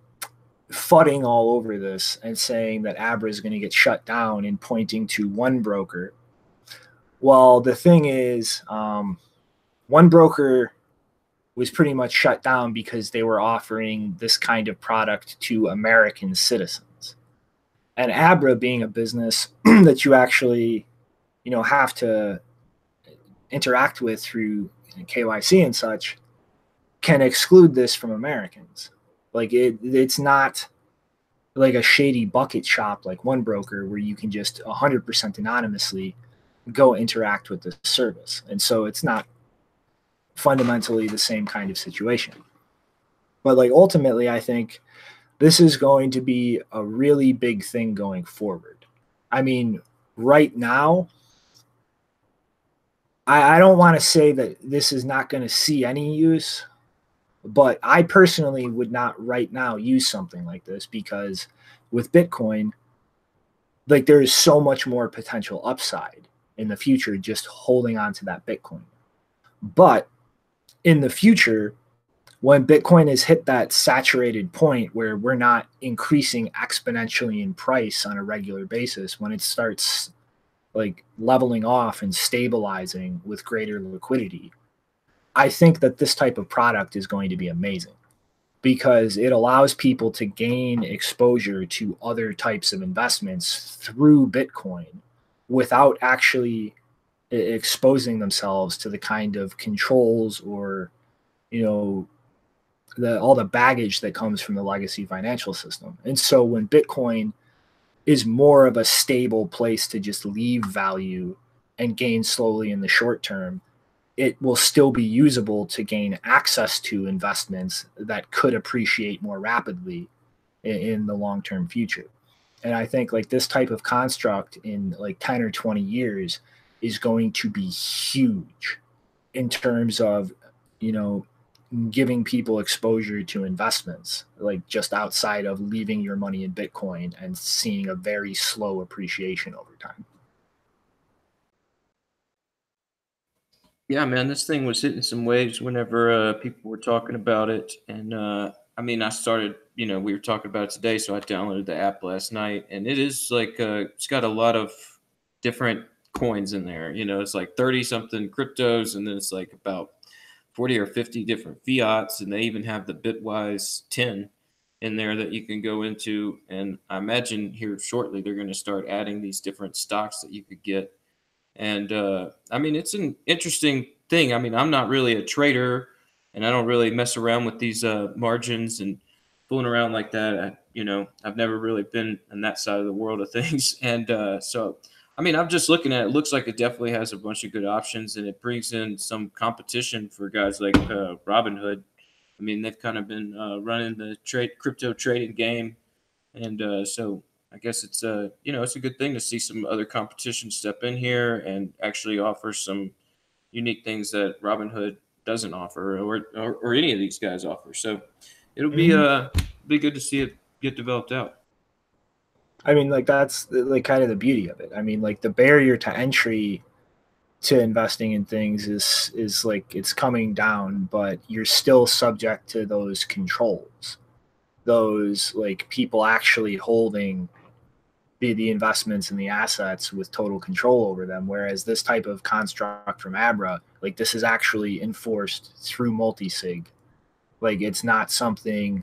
all over this and saying that Abra is going to get shut down and pointing to one broker. Well, the thing is, one broker was pretty much shut down because they were offering this kind of product to American citizens. And Abra, being a business that you actually, you know, have to interact with through KYC and such, can exclude this from Americans. Like it's not like a shady bucket shop like one broker where you can just 100% anonymously go interact with the service. And so it's not fundamentally the same kind of situation. But like ultimately, I think this is going to be a really big thing going forward. I mean, right now, I don't want to say that this is not going to see any use, but I personally would not right now use something like this, because with Bitcoin, like there is so much more potential upside in the future just holding on to that Bitcoin. But in the future, when Bitcoin has hit that saturated point where we're not increasing exponentially in price on a regular basis, when it starts like leveling off and stabilizing with greater liquidity, I think that this type of product is going to be amazing, because it allows people to gain exposure to other types of investments through Bitcoin without actually exposing themselves to the kind of controls or, you know, all the baggage that comes from the legacy financial system. And so when Bitcoin is more of a stable place to just leave value and gain slowly in the short term, it will still be usable to gain access to investments that could appreciate more rapidly in the long-term future. And I think like this type of construct in like 10 or 20 years is going to be huge in terms of, you know, giving people exposure to investments, like just outside of leaving your money in Bitcoin and seeing a very slow appreciation over time. Yeah, man, this thing was hitting some waves whenever people were talking about it. And I mean, I started, you know, we were talking about it today, so I downloaded the app last night, and it is like, it's got a lot of different coins in there. You know, it's like 30 something cryptos, and then it's like about 40 or 50 different fiats, and they even have the Bitwise 10 in there that you can go into. And I imagine here shortly they're going to start adding these different stocks that you could get. And I mean, it's an interesting thing. I mean, I'm not really a trader, and I don't really mess around with these margins and fooling around like that. You know, I've never really been on that side of the world of things. And so, I mean, I'm just looking at it. It looks like it definitely has a bunch of good options, and it brings in some competition for guys like Robinhood. I mean, they've kind of been running the crypto trading game, and so I guess it's you know, it's a good thing to see some other competition step in here and actually offer some unique things that Robinhood doesn't offer, or any of these guys offer. So it'll be good to see it get developed out. I mean, like, that's like kind of the beauty of it. I mean, like, the barrier to entry to investing in things is like it's coming down, but you're still subject to those controls, those like people actually holding the investments and the assets with total control over them. Whereas this type of construct from Abra, like, this is actually enforced through multisig. Like, it's not something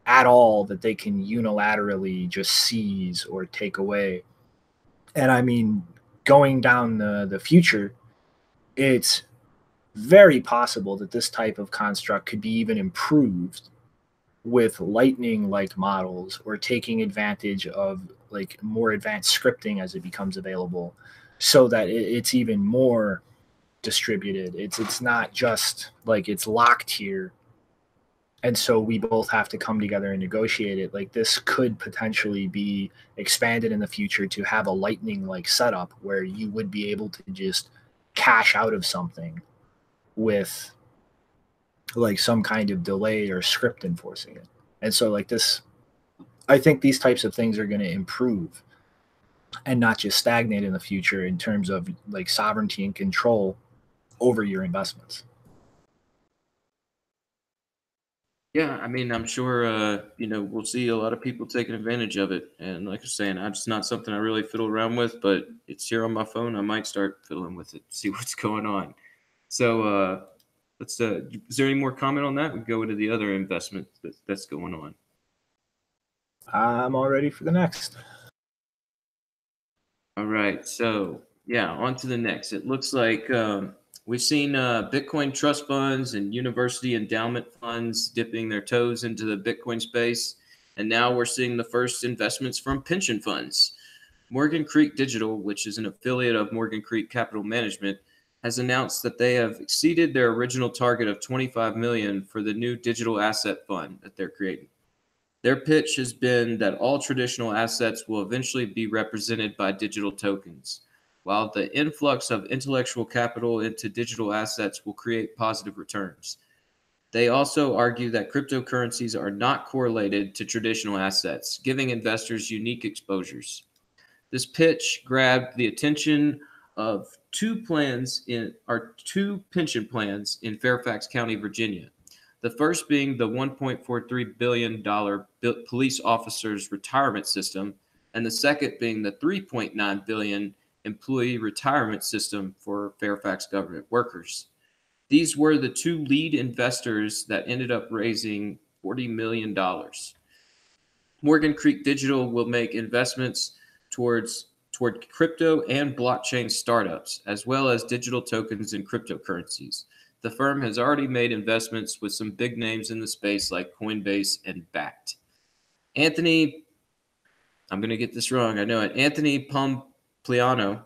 at all that they can unilaterally just seize or take away. And I mean, going down the future, it's very possible that this type of construct could be even improved with lightning like models, or taking advantage of like more advanced scripting as it becomes available, so that it's even more distributed. It's not just like it's locked here, and so we both have to come together and negotiate it. Like, this could potentially be expanded in the future to have a lightning like setup where you would be able to just cash out of something with like some kind of delay or script enforcing it. And so like this, I think these types of things are going to improve and not just stagnate in the future in terms of like sovereignty and control over your investments. Yeah, I mean, I'm sure, we'll see a lot of people taking advantage of it. And like I was saying, it's not something I really fiddle around with, but it's here on my phone. I might start fiddling with it, see what's going on. So is there any more comment on that? We go into the other investment that's going on. I'm all ready for the next. All right. So, yeah, on to the next. It looks like we've seen Bitcoin trust funds and university endowment funds dipping their toes into the Bitcoin space. And now we're seeing the first investments from pension funds. Morgan Creek Digital, which is an affiliate of Morgan Creek Capital Management, has announced that they have exceeded their original target of $25 million for the new digital asset fund that they're creating. Their pitch has been that all traditional assets will eventually be represented by digital tokens, while the influx of intellectual capital into digital assets will create positive returns. They also argue that cryptocurrencies are not correlated to traditional assets, giving investors unique exposures. This pitch grabbed the attention of two pension plans in Fairfax County, Virginia. The first being the $1.43 billion police officers retirement system, and the second being the $3.9 billion employee retirement system for Fairfax government workers. These were the two lead investors that ended up raising $40 million. Morgan Creek Digital will make investments toward crypto and blockchain startups, as well as digital tokens and cryptocurrencies. The firm has already made investments with some big names in the space like Coinbase and Bakkt. Anthony, I'm going to get this wrong, I know it. Anthony Pompliano,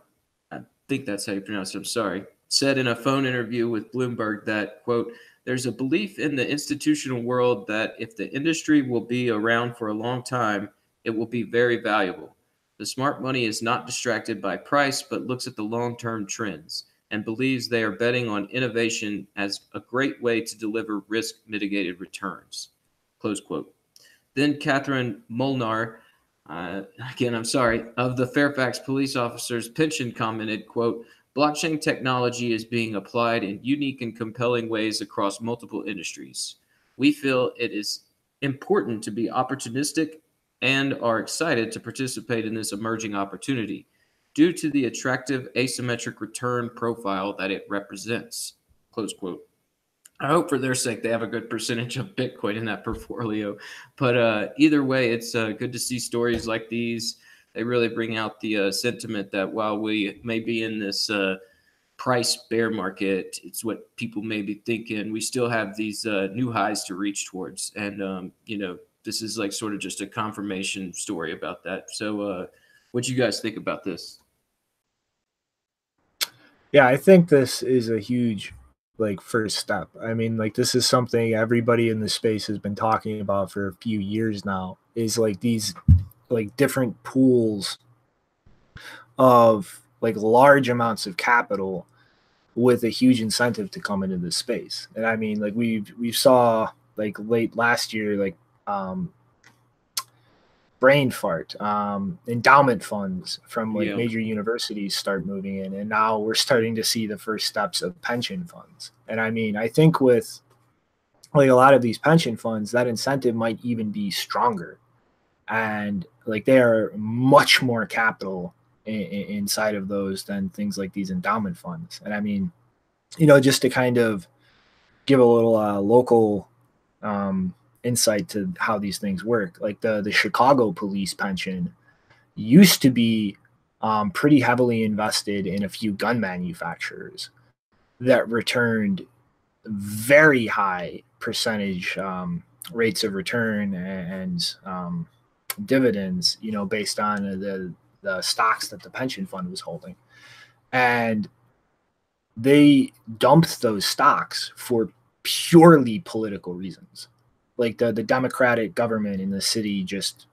I think that's how you pronounce it, I'm sorry, said in a phone interview with Bloomberg that, quote, "There's a belief in the institutional world that if the industry will be around for a long time, it will be very valuable. The smart money is not distracted by price, but looks at the long-term trends and believes they are betting on innovation as a great way to deliver risk-mitigated returns." Close quote. Then Catherine Molnar, again, I'm sorry, of the Fairfax police officers pension commented, quote, "Blockchain technology is being applied in unique and compelling ways across multiple industries. We feel it is important to be opportunistic and are excited to participate in this emerging opportunity due to the attractive asymmetric return profile that it represents." Close quote. I hope for their sake they have a good percentage of Bitcoin in that portfolio. But either way, it's good to see stories like these. They really bring out the sentiment that while we may be in this price bear market, it's what people may be thinking, we still have these new highs to reach towards. And, this is like sort of just a confirmation story about that. So what do you guys think about this? Yeah, I think this is a huge like first step. I mean, like, this is something everybody in the space has been talking about for a few years now, is like these like different pools of like large amounts of capital with a huge incentive to come into this space. And I mean, like, we saw like late last year, like brain fart. Endowment funds from like Yeah. major universities start moving in, and now we're starting to see the first steps of pension funds. And I mean, I think with like a lot of these pension funds, that incentive might even be stronger, and like they are much more capital inside of those than things like these endowment funds. And I mean, just to kind of give a little local insight to how these things work, like the Chicago police pension used to be pretty heavily invested in a few gun manufacturers that returned very high percentage rates of return and dividends, based on the stocks that the pension fund was holding. And they dumped those stocks for purely political reasons. Like the Democratic government in the city just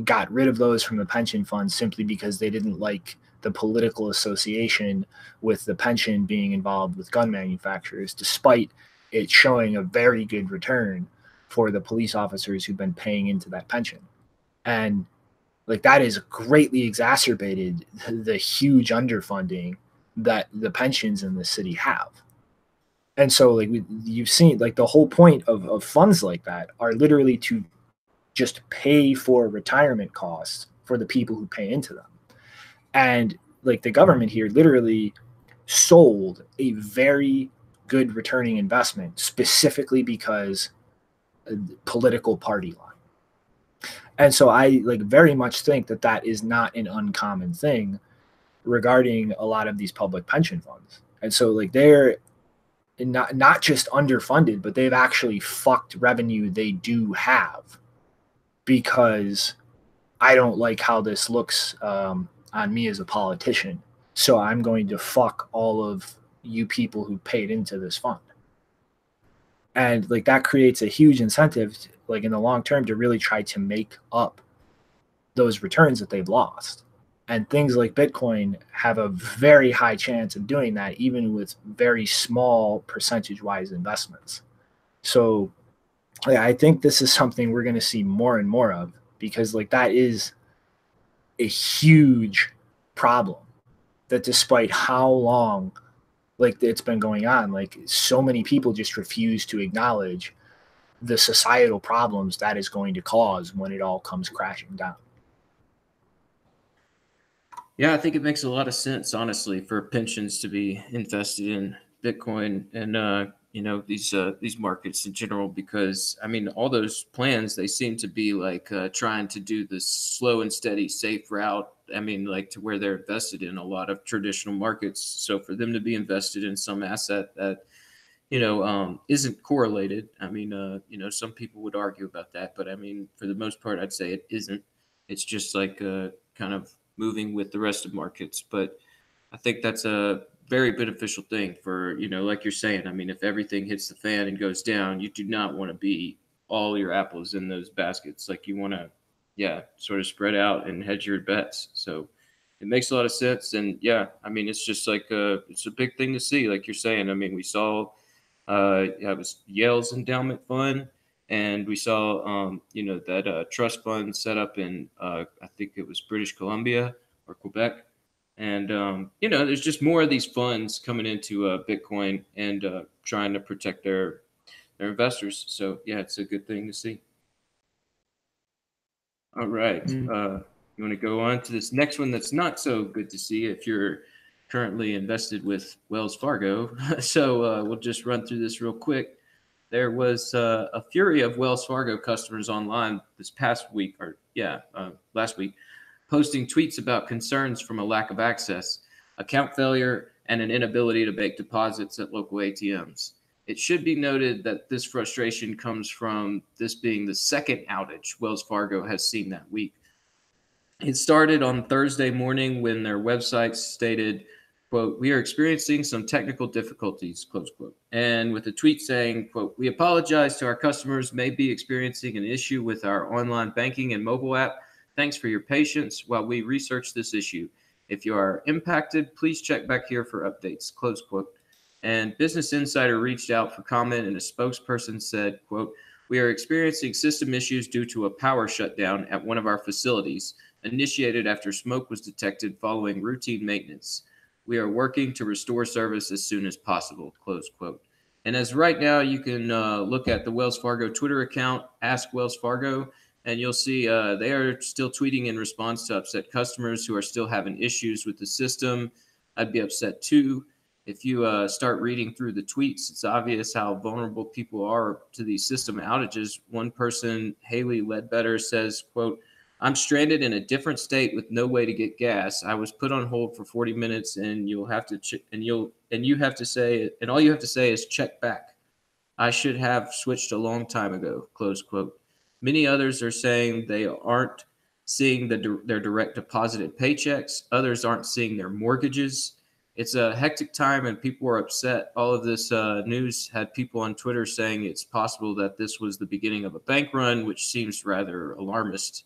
got rid of those from the pension fund simply because they didn't like the political association with the pension being involved with gun manufacturers, despite it showing a very good return for the police officers who've been paying into that pension. And like that is greatly exacerbated the huge underfunding that the pensions in the city have. And so like you've seen, like the whole point of funds like that are literally to just pay for retirement costs for the people who pay into them. And like the government here literally sold a very good returning investment specifically because political party line. And so I like very much think that that is not an uncommon thing regarding a lot of these public pension funds. And so like they're not just underfunded, but they've actually fucked revenue they do have because I don't like how this looks on me as a politician. So I'm going to fuck all of you people who paid into this fund. And like that creates a huge incentive, like in the long term, to really try to make up those returns that they've lost. And things like Bitcoin have a very high chance of doing that, even with very small percentage-wise investments. So yeah, I think this is something we're going to see more and more of, because like that is a huge problem that despite how long like it's been going on, like so many people just refuse to acknowledge the societal problems that is going to cause when it all comes crashing down. Yeah, I think it makes a lot of sense, honestly, for pensions to be invested in Bitcoin and these markets in general, because I mean, all those plans, they seem to be like trying to do this slow and steady, safe route. I mean, like to where they're invested in a lot of traditional markets. So for them to be invested in some asset that isn't correlated. I mean, some people would argue about that, but I mean, for the most part, I'd say it isn't. It's just like kind of moving with the rest of markets. But I think that's a very beneficial thing for, like you're saying. I mean, if everything hits the fan and goes down, you do not want to be all your apples in those baskets. Like you want to, sort of spread out and hedge your bets. So it makes a lot of sense. And yeah, I mean, it's just like it's a big thing to see, like you're saying. I mean, we saw it was Yale's endowment fund, and we saw that trust fund set up in I think it was British Columbia or Quebec. And there's just more of these funds coming into Bitcoin and trying to protect their investors. So yeah, it's a good thing to see. All right. You want to go on to this next one that's not so good to see if you're currently invested with Wells Fargo. So we'll just run through this real quick. There was a fury of Wells Fargo customers online this past week, last week, posting tweets about concerns from a lack of access, account failure, and an inability to make deposits at local ATMs. It should be noted that this frustration comes from this being the second outage Wells Fargo has seen that week. It started on Thursday morning when their website stated, quote, "We are experiencing some technical difficulties," close quote. And with a tweet saying, quote, "We apologize to our customers may be experiencing an issue with our online banking and mobile app. Thanks for your patience while we research this issue. If you are impacted, please check back here for updates," close quote. And Business Insider reached out for comment, and a spokesperson said, quote, We are experiencing system issues due to a power shutdown at one of our facilities, initiated after smoke was detected following routine maintenance. We are working to restore service as soon as possible, close quote. And as right now, you can look at the Wells Fargo Twitter account, Ask Wells Fargo, and you'll see they are still tweeting in response to upset customers who are still having issues with the system. I'd be upset too. If you start reading through the tweets, it's obvious how vulnerable people are to these system outages. One person, Haley Ledbetter, says, quote, I'm stranded in a different state with no way to get gas. I was put on hold for 40 minutes and you have to all you have to say is check back. I should have switched a long time ago, close quote. Many others are saying they aren't seeing their direct deposited paychecks. Others aren't seeing their mortgages. It's a hectic time and people are upset. All of this news had people on Twitter saying it's possible that this was the beginning of a bank run, which seems rather alarmist.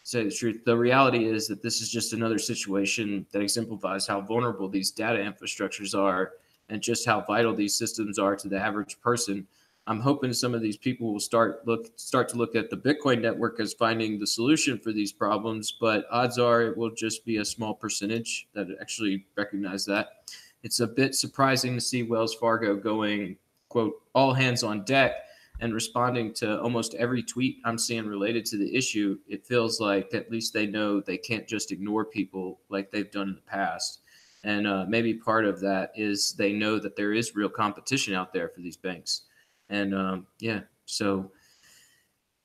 To say the truth, the reality is that this is just another situation that exemplifies how vulnerable these data infrastructures are and just how vital these systems are to the average person. I'm hoping some of these people will start to look at the Bitcoin network as finding the solution for these problems, but odds are it will just be a small percentage that actually recognize that. It's a bit surprising to see Wells Fargo going, quote, all hands on deck and responding to almost every tweet I'm seeing related to the issue. It feels like at least they know they can't just ignore people like they've done in the past. And maybe part of that is they know that there is real competition out there for these banks. And so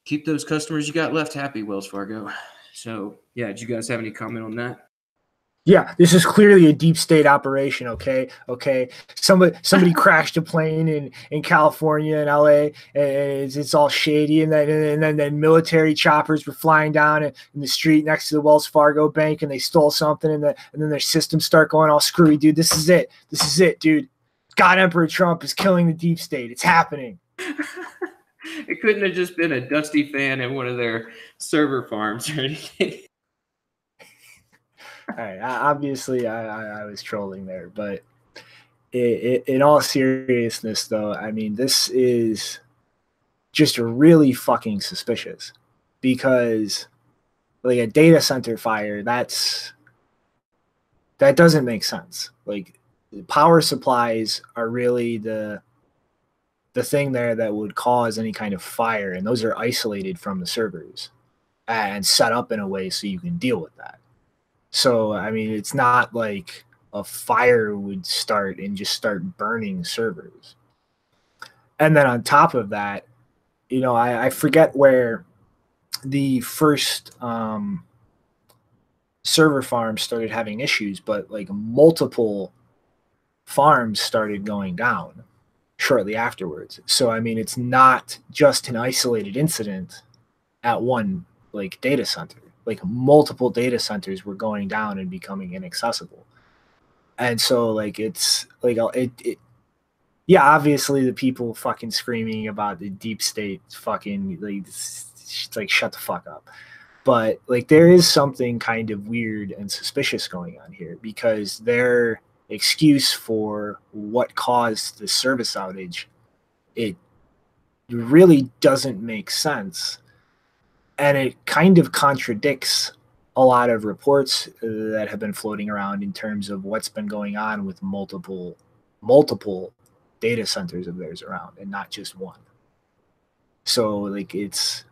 keep those customers you got left happy, Wells Fargo. So yeah, did you guys have any comment on that? Yeah, this is clearly a deep state operation. Okay. Somebody crashed a plane in California and LA, and it's all shady. And then military choppers were flying down in the street next to the Wells Fargo bank, and they stole something, and then their systems start going all screwy. Dude, this is it, dude. God, Emperor Trump is killing the deep state. It's happening. It couldn't have just been a dusty fan in one of their server farms or anything. All right, obviously I was trolling there, but in all seriousness, though, I mean, this is just really fucking suspicious because, like, a data center fire, that doesn't make sense. Like, power supplies are really the thing there that would cause any kind of fire, and those are isolated from the servers and set up in a way so you can deal with that. So, I mean, it's not like a fire would start and just start burning servers. And then on top of that, you know, I forget where the first server farms started having issues, but like multiple farms started going down shortly afterwards. So, I mean, it's not just an isolated incident at one like data center. Like multiple data centers were going down and becoming inaccessible. And so like it's like yeah, obviously the people fucking screaming about the deep state fucking like shut the fuck up. But like there is something kind of weird and suspicious going on here because their excuse for what caused the service outage, it really doesn't make sense. And it kind of contradicts a lot of reports that have been floating around in terms of what's been going on with multiple data centers of theirs around and not just one. So like it's,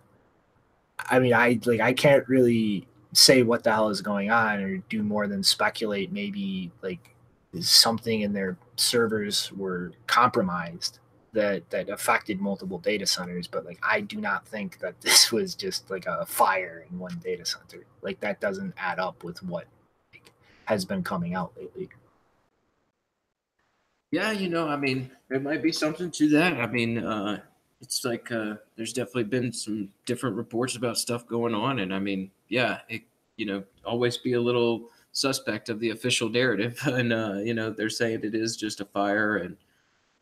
I mean, I can't really say what the hell is going on or do more than speculate. Maybe like something in their servers were compromised that affected multiple data centers, but like I do not think that this was just like a fire in one data center. Like that doesn't add up with what like, has been coming out lately. Yeah, you know, I mean, there might be something to that. I mean, it's like there's definitely been some different reports about stuff going on, and I mean, yeah, it, you know, always be a little suspect of the official narrative, and you know, they're saying it is just a fire, and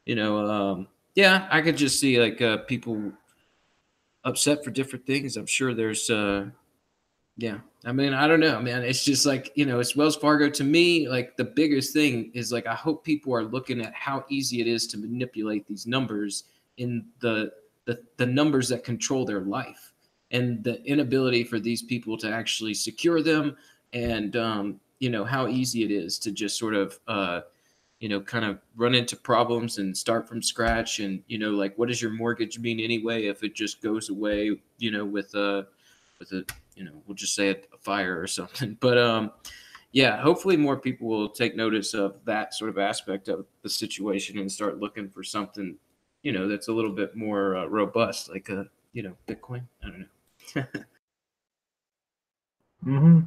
you know, yeah, I could just see like people upset for different things. I'm sure there's, yeah. I mean, I don't know, man. It's just like, you know, it's Wells Fargo to me. Like the biggest thing is like, I hope people are looking at how easy it is to manipulate these numbers in the the numbers that control their life, and the inability for these people to actually secure them, and you know, how easy it is to just sort of you know, kind of run into problems and start from scratch. And, you know, like, what does your mortgage mean anyway if it just goes away, you know, with a, you know, we'll just say a fire or something. But yeah, hopefully more people will take notice of that sort of aspect of the situation and start looking for something, you know, that's a little bit more robust, like you know, Bitcoin. I don't know. Mm-hmm.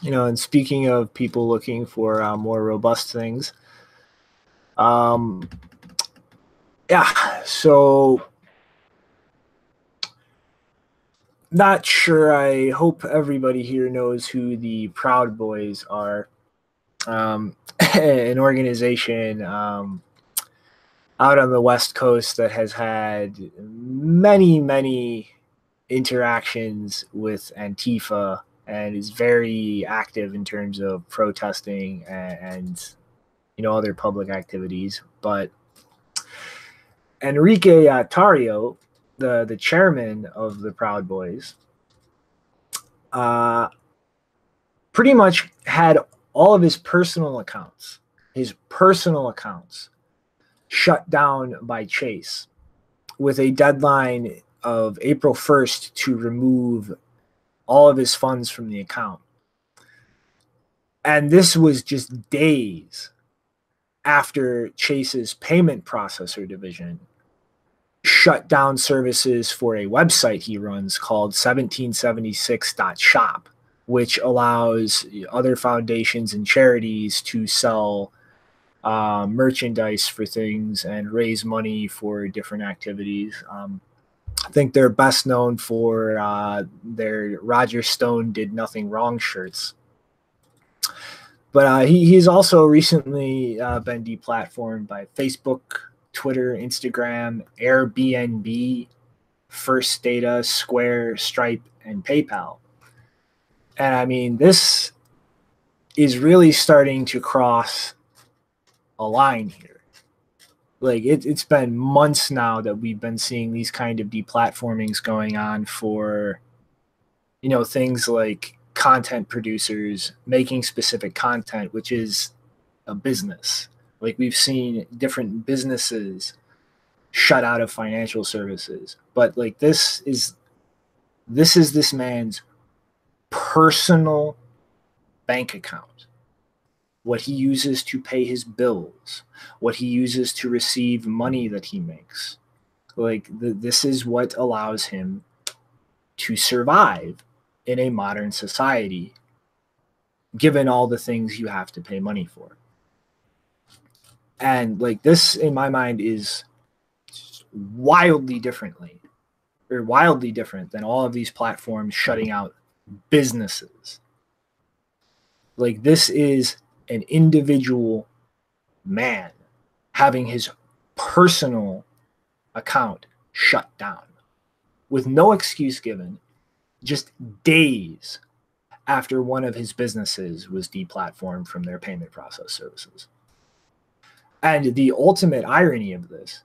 You know, and speaking of people looking for more robust things, yeah, so not sure. I hope everybody here knows who the Proud Boys are. An organization out on the West Coast that has had many interactions with Antifa and is very active in terms of protesting and you know, other public activities. But Enrique Tarrio, the chairman of the Proud Boys, pretty much had all of his personal accounts shut down by Chase with a deadline of April 1st to remove all of his funds from the account. And this was just days after Chase's payment processor division shut down services for a website he runs called 1776.shop, which allows other foundations and charities to sell merchandise for things and raise money for different activities. I think they're best known for their Roger Stone Did Nothing Wrong shirts. But he's also recently been deplatformed by Facebook, Twitter, Instagram, Airbnb, First Data, Square, Stripe, and PayPal. And I mean, this is really starting to cross a line here. Like it's been months now that we've been seeing these kind of deplatformings going on for, you know, things like content producers making specific content, which is a business. Like we've seen different businesses shut out of financial services, but like this is this man's personal bank account, what he uses to pay his bills, what he uses to receive money that he makes. Like this is what allows him to survive in a modern society, given all the things you have to pay money for. And like this, in my mind, is wildly different than all of these platforms shutting out businesses. Like this is an individual man having his personal account shut down with no excuse given, just days after one of his businesses was deplatformed from their payment process services. And the ultimate irony of this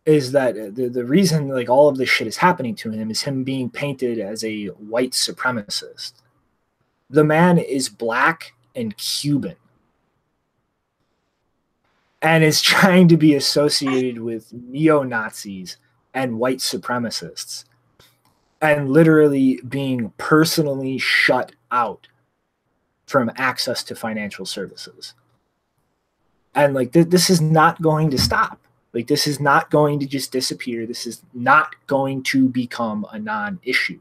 is that the reason like all of this shit is happening to him is him being painted as a white supremacist. The man is black and Cuban and is trying to be associated with neo-Nazis and white supremacists and literally being personally shut out from access to financial services. And like this is not going to stop. Like this is not going to just disappear. This is not going to become a non-issue.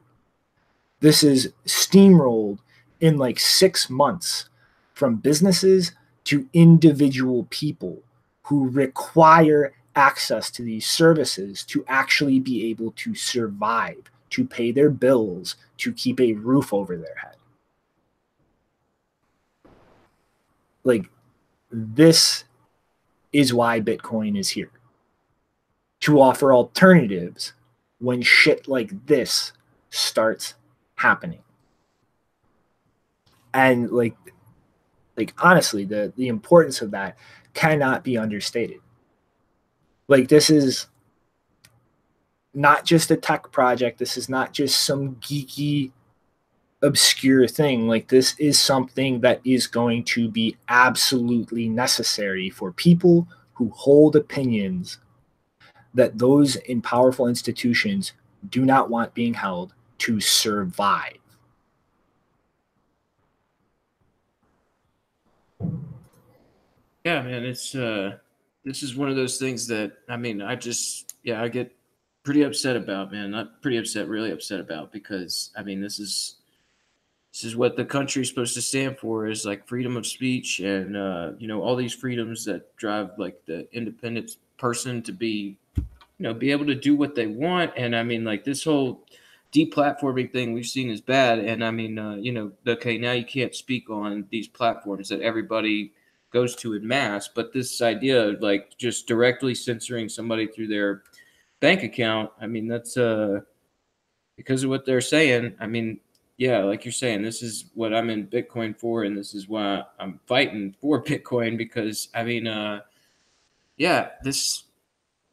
This is steamrolled in like 6 months from businesses to individual people who require access to these services to actually be able to survive, to pay their bills, to keep a roof over their head. Like this is why Bitcoin is here. To offer alternatives when shit like this starts happening. And like honestly, the importance of that cannot be understated. Like this is not just a tech project. This is not just some geeky, obscure thing. Like, this is something that is going to be absolutely necessary for people who hold opinions that those in powerful institutions do not want being held to survive. Yeah, man, it's this is one of those things that I mean, I get pretty upset about, man. Not pretty upset, really upset about, because I mean, this is what the country is supposed to stand for, is like freedom of speech and you know, all these freedoms that drive like the independent person to be, you know, be able to do what they want. And I mean, like, this whole deplatforming thing we've seen is bad. And I mean, you know, okay, now you can't speak on these platforms that everybody goes to in mass, but this idea of like just directly censoring somebody through their bank account, I mean, that's because of what they're saying. I mean, yeah, like you're saying, this is what I'm in Bitcoin for, and this is why I'm fighting for Bitcoin, because I mean, yeah, this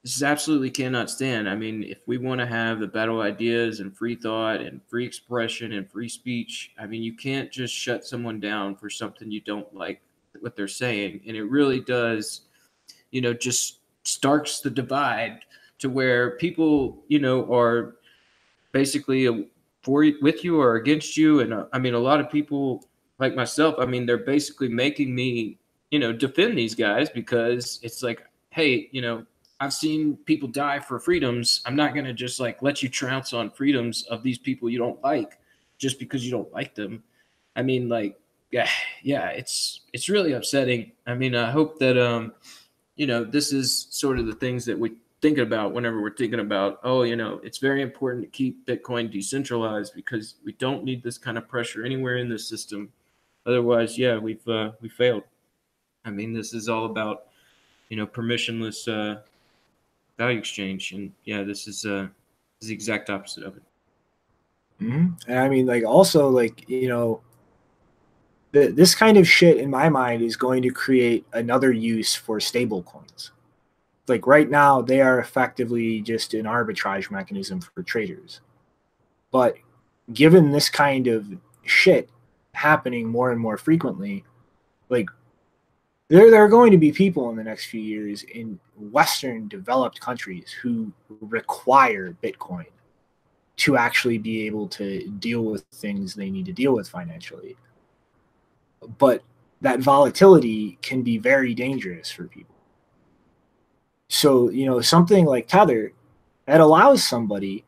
is absolutely cannot stand. I mean, if we want to have the battle of ideas and free thought and free expression and free speech, I mean, you can't just shut someone down for something you don't like what they're saying. And it really does, you know, just starks the divide to where people, you know, are basically with you or against you. And I mean, a lot of people like myself, I mean, they're basically making me, you know, defend these guys, because it's like, hey, you know, I've seen people die for freedoms. I'm not going to just like let you trounce on freedoms of these people you don't like just because you don't like them. I mean, like, yeah, it's really upsetting. I mean, I hope that, you know, this is sort of the things that we think about whenever we're thinking about, oh, you know, it's very important to keep Bitcoin decentralized because we don't need this kind of pressure anywhere in the system. Otherwise, yeah, we failed. I mean, this is all about, you know, permissionless value exchange, and yeah, this is the exact opposite of it. Mm-hmm. And I mean, like, also, like, you know, this kind of shit in my mind is going to create another use for stable coins. Like, right now, they are effectively just an arbitrage mechanism for traders. But given this kind of shit happening more and more frequently, like, there are going to be people in the next few years in Western developed countries who require Bitcoin to actually be able to deal with things they need to deal with financially. But that volatility can be very dangerous for people. So, you know, something like Tether that allows somebody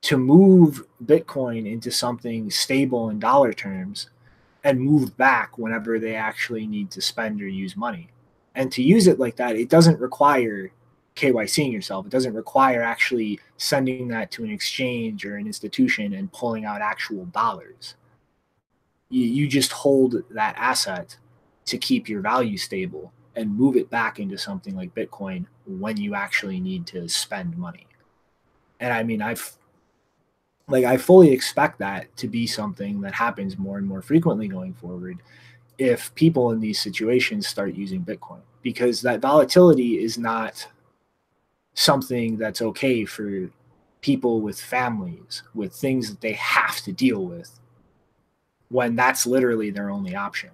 to move Bitcoin into something stable in dollar terms and move back whenever they actually need to spend or use money. And to use it like that, it doesn't require KYCing yourself. It doesn't require actually sending that to an exchange or an institution and pulling out actual dollars. You just hold that asset to keep your value stable and move it back into something like Bitcoin when you actually need to spend money. And I mean, I fully expect that to be something that happens more and more frequently going forward if people in these situations start using Bitcoin, because that volatility is not something that's okay for people with families, with things that they have to deal with, when that's literally their only option.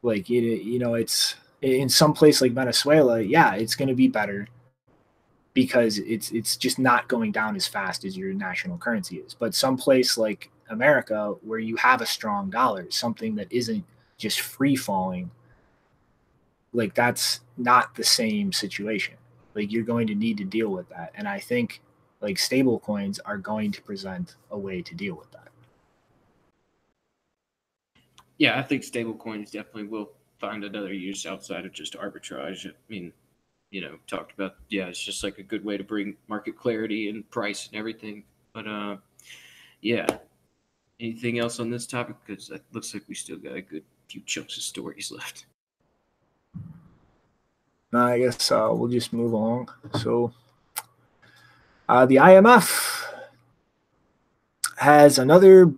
Like, you know, it's in some place like Venezuela, yeah, it's going to be better because it's just not going down as fast as your national currency is. But some place like America, where you have a strong dollar, something that isn't just free falling, like, that's not the same situation. Like, you're going to need to deal with that. And I think like stable coins are going to present a way to deal with that. Yeah, I think stable coins definitely will find another use outside of just arbitrage. I mean, you know, talked about, yeah, it's just like a good way to bring market clarity and price and everything. But yeah, anything else on this topic? Because it looks like we still got a good few chunks of stories left. I guess we'll just move along. So the IMF has another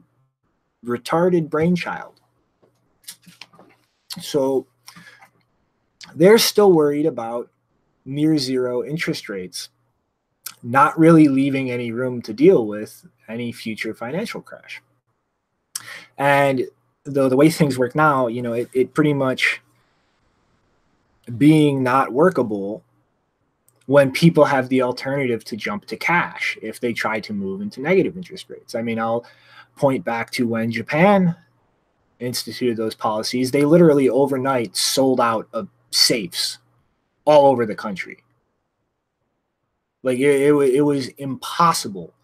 retarded brainchild. So they're still worried about near zero interest rates not really leaving any room to deal with any future financial crash. And the way things work now, you know, it pretty much being not workable when people have the alternative to jump to cash if they try to move into negative interest rates. I mean, I'll point back to when Japan instituted those policies. They literally overnight sold out of safes all over the country. Like it was impossible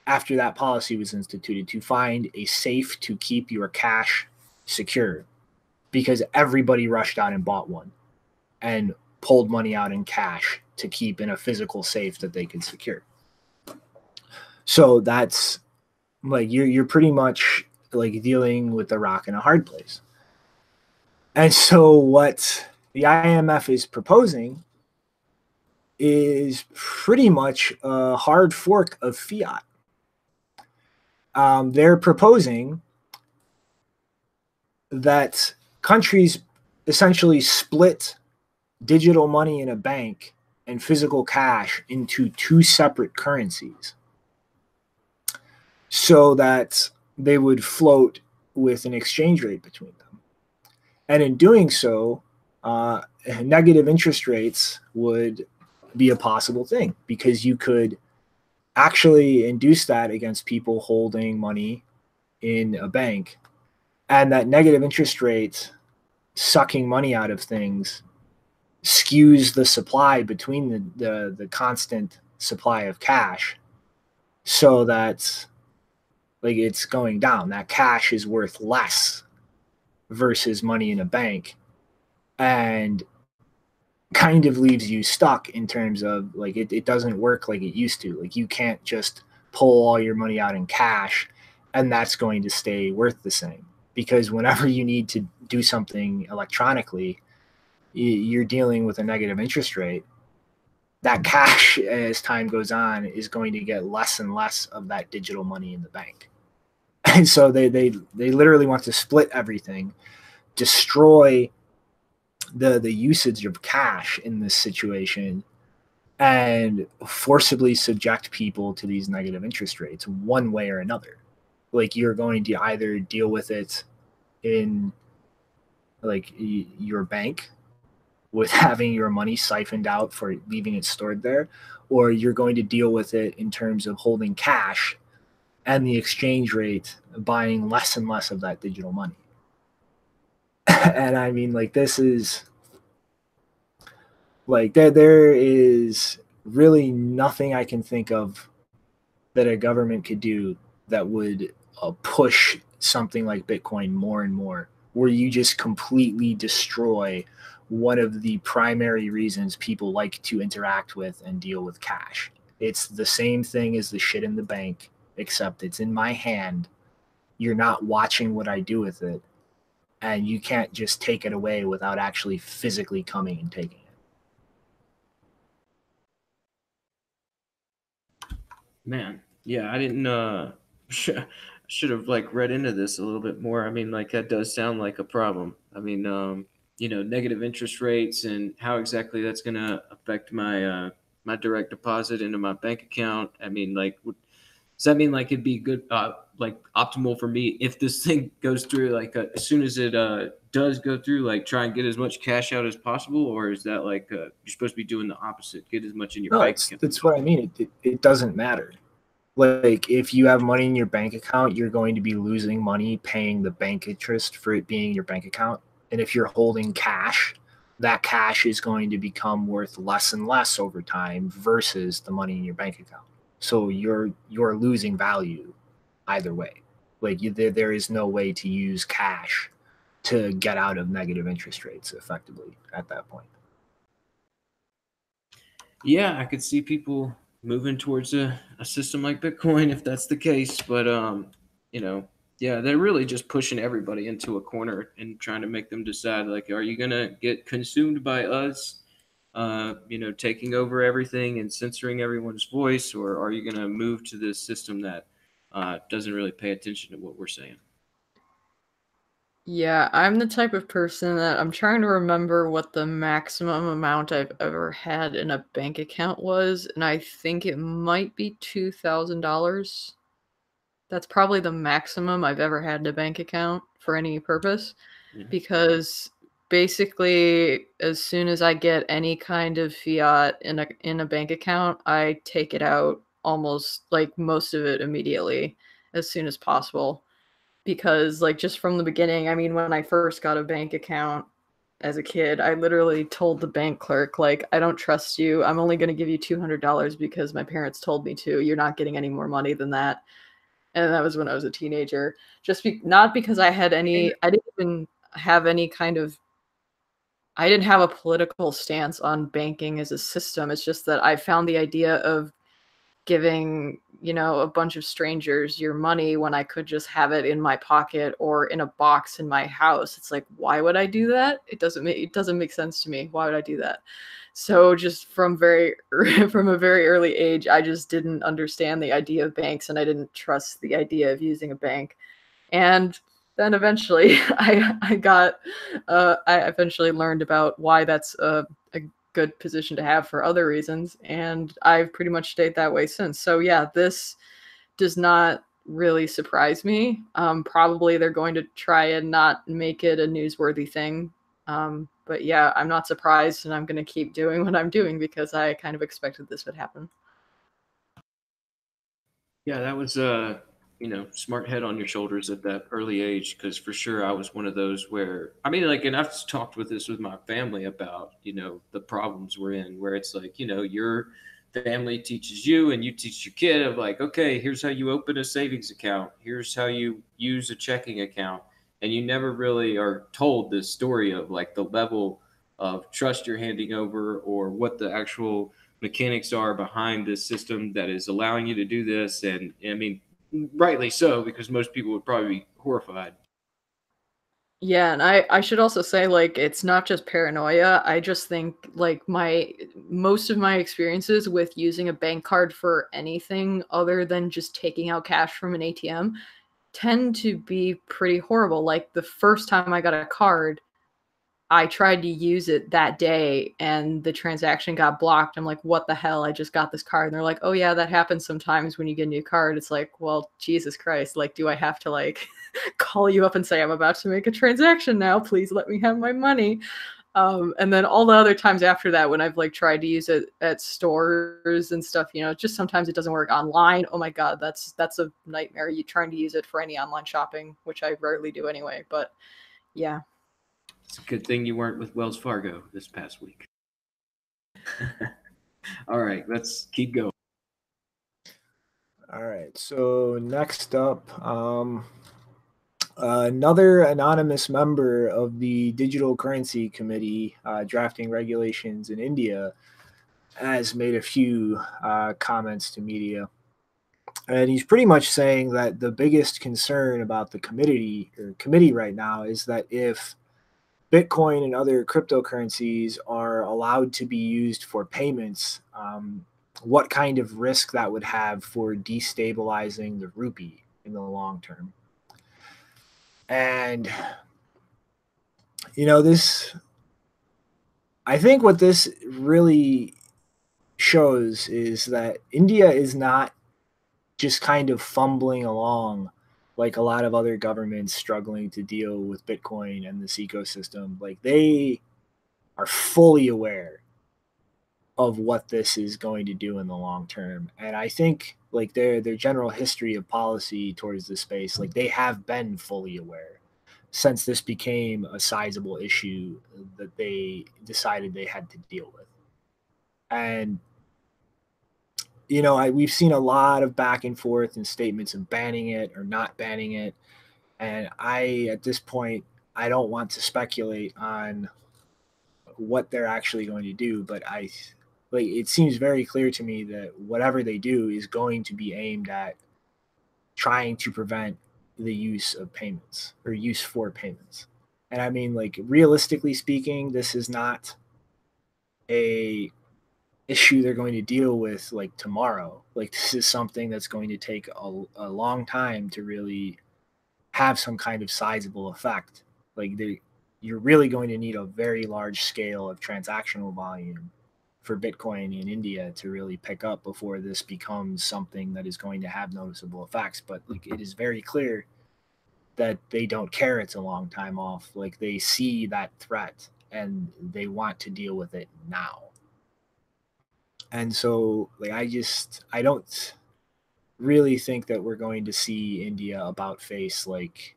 after that policy was instituted to find a safe to keep your cash secure, because everybody rushed out and bought one and pulled money out in cash to keep in a physical safe that they could secure. So that's like you're pretty much like dealing with a rock and a hard place. And so what the IMF is proposing is pretty much a hard fork of fiat. They're proposing that countries essentially split digital money in a bank and physical cash into two separate currencies so that they would float with an exchange rate between them. And in doing so, negative interest rates would be a possible thing, because you could actually induce that against people holding money in a bank, and that negative interest rate sucking money out of things skews the supply between the constant supply of cash, so that like it's going down. That cash is worth less versus money in a bank, and kind of leaves you stuck in terms of like it doesn't work like it used to. Like you can't just pull all your money out in cash and that's going to stay worth the same, because whenever you need to do something electronically, you're dealing with a negative interest rate. That cash, as time goes on, is going to get less and less of that digital money in the bank. And so they literally want to split everything, destroy the usage of cash in this situation, and forcibly subject people to these negative interest rates one way or another. Like you're going to either deal with it in like your bank with having your money siphoned out for leaving it stored there, or you're going to deal with it in terms of holding cash and the exchange rate buying less and less of that digital money. And I mean, like, this is like there is really nothing I can think of that a government could do that would push something like Bitcoin more and more, where you just completely destroy one of the primary reasons people like to interact with and deal with cash. It's the same thing as the shit in the bank, except it's in my hand. You're not watching what I do with it, and you can't just take it away without actually physically coming and taking it. Man, yeah, I didn't should have like read into this a little bit more. I mean, like that does sound like a problem. I mean, you know, negative interest rates and how exactly that's going to affect my my direct deposit into my bank account. I mean, like, does that mean like it'd be good, like optimal for me if this thing goes through, like as soon as it does go through, like try and get as much cash out as possible, or is that like you're supposed to be doing the opposite, get as much in your bank account? That's what I mean. It doesn't matter. Like if you have money in your bank account, you're going to be losing money paying the bank interest for it being your bank account. And if you're holding cash, that cash is going to become worth less and less over time versus the money in your bank account. So you're losing value either way. Like there is no way to use cash to get out of negative interest rates effectively at that point. Yeah, I could see people moving towards a system like Bitcoin if that's the case. But, you know, yeah, they're really just pushing everybody into a corner and trying to make them decide, like, are you going to get consumed by us, you know, taking over everything and censoring everyone's voice, or are you going to move to this system that doesn't really pay attention to what we're saying? Yeah, I'm the type of person that I'm trying to remember what the maximum amount I've ever had in a bank account was, and I think it might be $2,000. That's probably the maximum I've ever had in a bank account for any purpose, because basically as soon as I get any kind of fiat in a bank account, I take it out almost like most of it immediately as soon as possible. Because like just from the beginning, I mean, when I first got a bank account as a kid, I literally told the bank clerk, like, I don't trust you. I'm only going to give you $200 because my parents told me to. You're not getting any more money than that. And that was when I was a teenager. Not because I had any, I didn't even have any kind of, I didn't have a political stance on banking as a system. It's just that I found the idea of giving, a bunch of strangers your money when I could just have it in my pocket or in a box in my house. It's like, why would I do that? It doesn't make sense to me. Why would I do that? So just from from a very early age, I just didn't understand the idea of banks, and I didn't trust the idea of using a bank. And then eventually I eventually learned about why that's a good position to have for other reasons, and I've pretty much stayed that way since. So yeah, this does not really surprise me. Probably they're going to try and not make it a newsworthy thing. But yeah, I'm not surprised, and I'm going to keep doing what I'm doing because I kind of expected this would happen. Yeah, that was smart head on your shoulders at that early age, because for sure I was one of those where, I mean, like, and I've talked with this with my family about, the problems we're in, where it's like, your family teaches you and you teach your kid of like, okay, here's how you open a savings account, here's how you use a checking account, and you never really are told this story of like the level of trust you're handing over, or what the actual mechanics are behind this system that is allowing you to do this. And I mean, rightly so, because most people would probably be horrified. Yeah, and I should also say, like, it's not just paranoia. I just think like most of my experiences with using a bank card for anything other than just taking out cash from an ATM tend to be pretty horrible. Like the first time I got a card, I tried to use it that day and the transaction got blocked. I'm like, what the hell? I just got this card. And they're like, oh yeah, that happens sometimes when you get a new card. It's like, well, Jesus Christ. Like, do I have to like call you up and say, I'm about to make a transaction now. Please let me have my money. And then all the other times after that, when I've like tried to use it at stores and stuff, just sometimes it doesn't work online. Oh my God, that's a nightmare. You trying to use it for any online shopping, which I rarely do anyway. But yeah. It's a good thing you weren't with Wells Fargo this past week. All right, let's keep going. All right, so next up, another anonymous member of the Digital Currency Committee drafting regulations in India has made a few comments to media. And he's pretty much saying that the biggest concern about the committee right now is that if Bitcoin and other cryptocurrencies are allowed to be used for payments, what kind of risk that would have for destabilizing the rupee in the long term. And, this, I think what this really shows is that India is not just kind of fumbling along like a lot of other governments struggling to deal with Bitcoin and this ecosystem. Like, they are fully aware of what this is going to do in the long term. And I think like their general history of policy towards this space, like they have been fully aware since this became a sizable issue that they decided they had to deal with. And we've seen a lot of back and forth and statements of banning it or not banning it. And at this point, I don't want to speculate on what they're actually going to do, but it seems very clear to me that whatever they do is going to be aimed at trying to prevent the use of payments or use for payments. And I mean, like, realistically speaking, this is not a issue they're going to deal with like tomorrow. Like, this is something that's going to take a long time to really have some kind of sizable effect. Like you're really going to need a very large scale of transactional volume for Bitcoin in India to really pick up before this becomes something that is going to have noticeable effects. But like, it is very clear that they don't care it's a long time off. Like, they see that threat and they want to deal with it now. And so like, I don't really think that we're going to see India about face like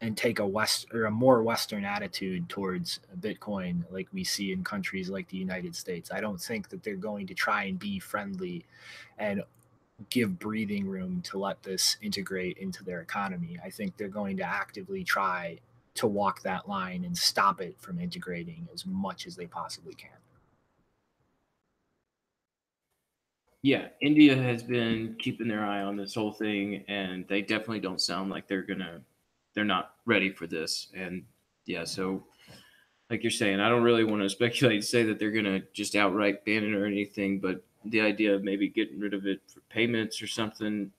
and take a more Western attitude towards Bitcoin like we see in countries like the United States. I don't think that they're going to try and be friendly and give breathing room to let this integrate into their economy. I think they're going to actively try to walk that line and stop it from integrating as much as they possibly can. Yeah, India has been keeping their eye on this whole thing, and they definitely don't sound like they're not ready for this. And yeah, so like you're saying, I don't really want to speculate and say that they're gonna just outright ban it or anything, but the idea of maybe getting rid of it for payments or something,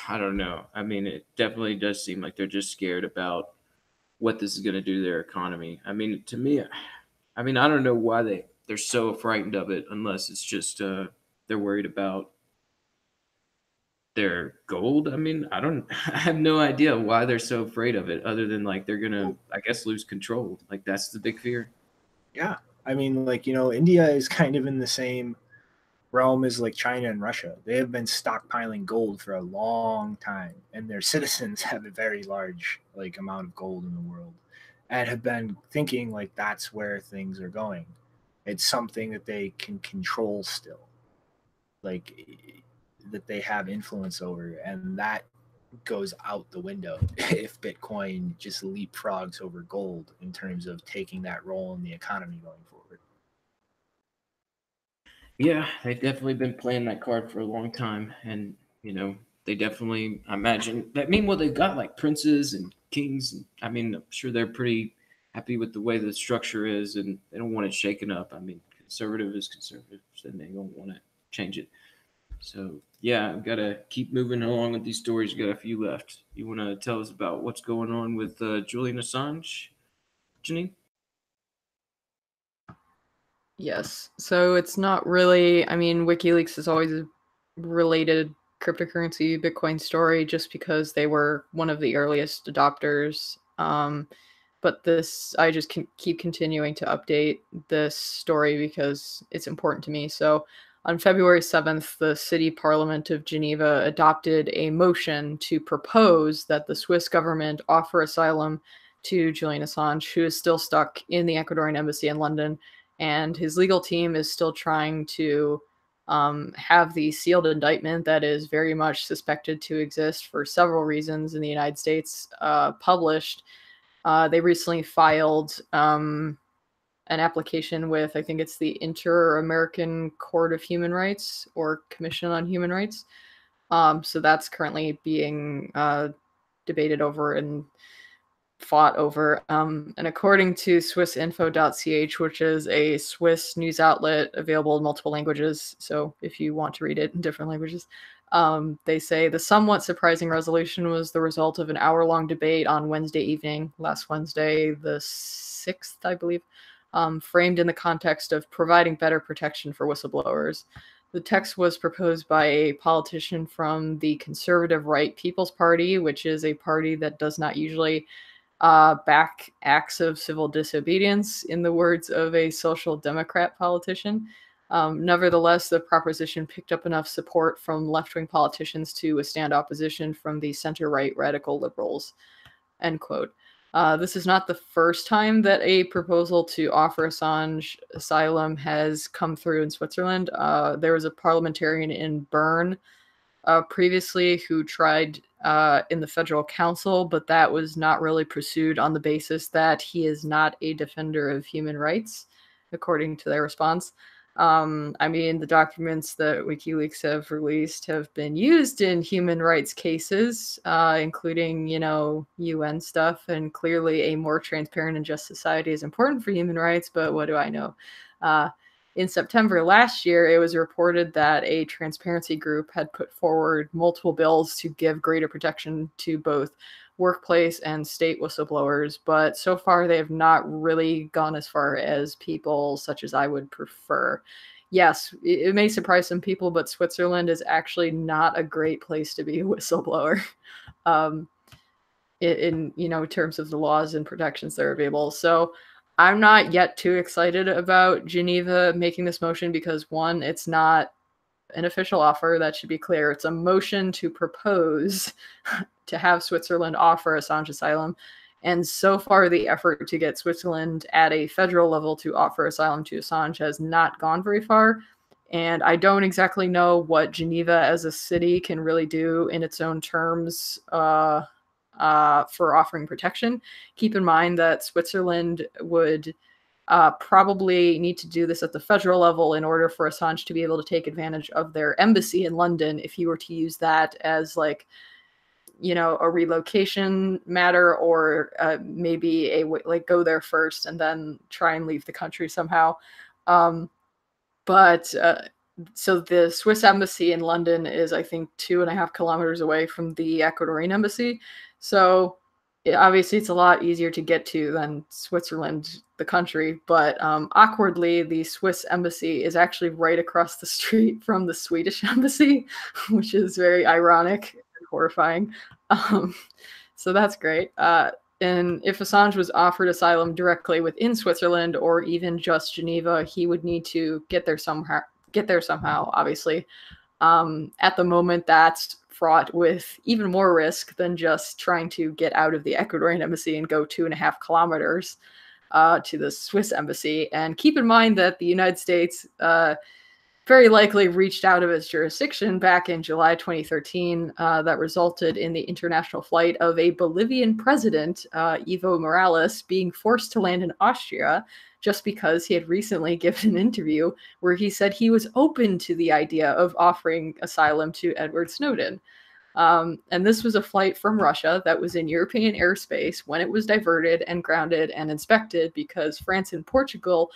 I don't know. I mean, it definitely does seem like they're just scared about what this is going to do to their economy. I mean, to me, I don't know why they're so frightened of it, unless it's just they're worried about their gold. I mean, I have no idea why they're so afraid of it, other than like they're gonna, I guess, lose control. Like, that's the big fear. Yeah, I mean, like, India is kind of in the same realm as like China and Russia. They have been stockpiling gold for a long time, and their citizens have a very large like amount of gold in the world, and have been thinking like that's where things are going. It's something that they can control still, like that they have influence over, and that goes out the window if Bitcoin just leapfrogs over gold in terms of taking that role in the economy going forward. Yeah, they've definitely been playing that card for a long time, and they definitely, I imagine that. Meanwhile, they've got like princes and kings, and I mean, I'm sure they're pretty happy with the way the structure is, and they don't want it shaken up. I mean, conservative is conservative, and they don't want to change it. So yeah, I've got to keep moving along with these stories. You got a few left. You want to tell us about what's going on with Julian Assange, Janine? Yes. So it's not really, I mean, WikiLeaks is always a related cryptocurrency Bitcoin story just because they were one of the earliest adopters. But this, I just keep continuing to update this story because it's important to me. So on February 7th, the City Parliament of Geneva adopted a motion to propose that the Swiss government offer asylum to Julian Assange, who is still stuck in the Ecuadorian embassy in London. And his legal team is still trying to have the sealed indictment that is very much suspected to exist for several reasons in the United States published. They recently filed an application with, I think it's the Inter-American Court of Human Rights or Commission on Human Rights. So that's currently being debated over and fought over. And according to swissinfo.ch, which is a Swiss news outlet available in multiple languages, so if you want to read it in different languages, they say the somewhat surprising resolution was the result of an hour-long debate on Wednesday evening, last Wednesday, the 6th, I believe, framed in the context of providing better protection for whistleblowers. The text was proposed by a politician from the conservative right People's Party, which is a party that does not usually back acts of civil disobedience, in the words of a social democrat politician. Nevertheless, the proposition picked up enough support from left-wing politicians to withstand opposition from the center-right radical liberals, end quote. This is not the first time that a proposal to offer Assange asylum has come through in Switzerland. There was a parliamentarian in Bern previously who tried in the federal council, but that was not really pursued on the basis that he is not a defender of human rights, according to their response. I mean, the documents that WikiLeaks have released have been used in human rights cases, including, UN stuff, and clearly a more transparent and just society is important for human rights, but what do I know? In September last year, it was reported that a transparency group had put forward multiple bills to give greater protection to both workplace and state whistleblowers, but so far they have not really gone as far as people such as I would prefer. Yes, it may surprise some people, but Switzerland is actually not a great place to be a whistleblower. In terms of the laws and protections that are available. So I'm not yet too excited about Geneva making this motion because, one, it's not an official offer. That should be clear. It's a motion to propose to have Switzerland offer Assange asylum. And so far, the effort to get Switzerland at a federal level to offer asylum to Assange has not gone very far. And I don't exactly know what Geneva as a city can really do in its own terms for offering protection. Keep in mind that Switzerland would probably need to do this at the federal level in order for Assange to be able to take advantage of their embassy in London if you were to use that as like, a relocation matter, or maybe go there first and then try and leave the country somehow. So the Swiss embassy in London is, I think, 2.5 kilometers away from the Ecuadorian embassy. So obviously it's a lot easier to get to than Switzerland, the country. But awkwardly, the Swiss embassy is actually right across the street from the Swedish embassy, which is very ironic and horrifying. So that's great. And if Assange was offered asylum directly within Switzerland or even just Geneva, he would need to get there somehow, obviously. At the moment, that's fraught with even more risk than just trying to get out of the Ecuadorian embassy and go 2.5 kilometers to the Swiss embassy. And keep in mind that the United States very likely reached out of its jurisdiction back in July 2013 that resulted in the international flight of a Bolivian president, Evo Morales, being forced to land in Austria just because he had recently given an interview where he said he was open to the idea of offering asylum to Edward Snowden. And this was a flight from Russia that was in European airspace when it was diverted and grounded and inspected because France and Portugal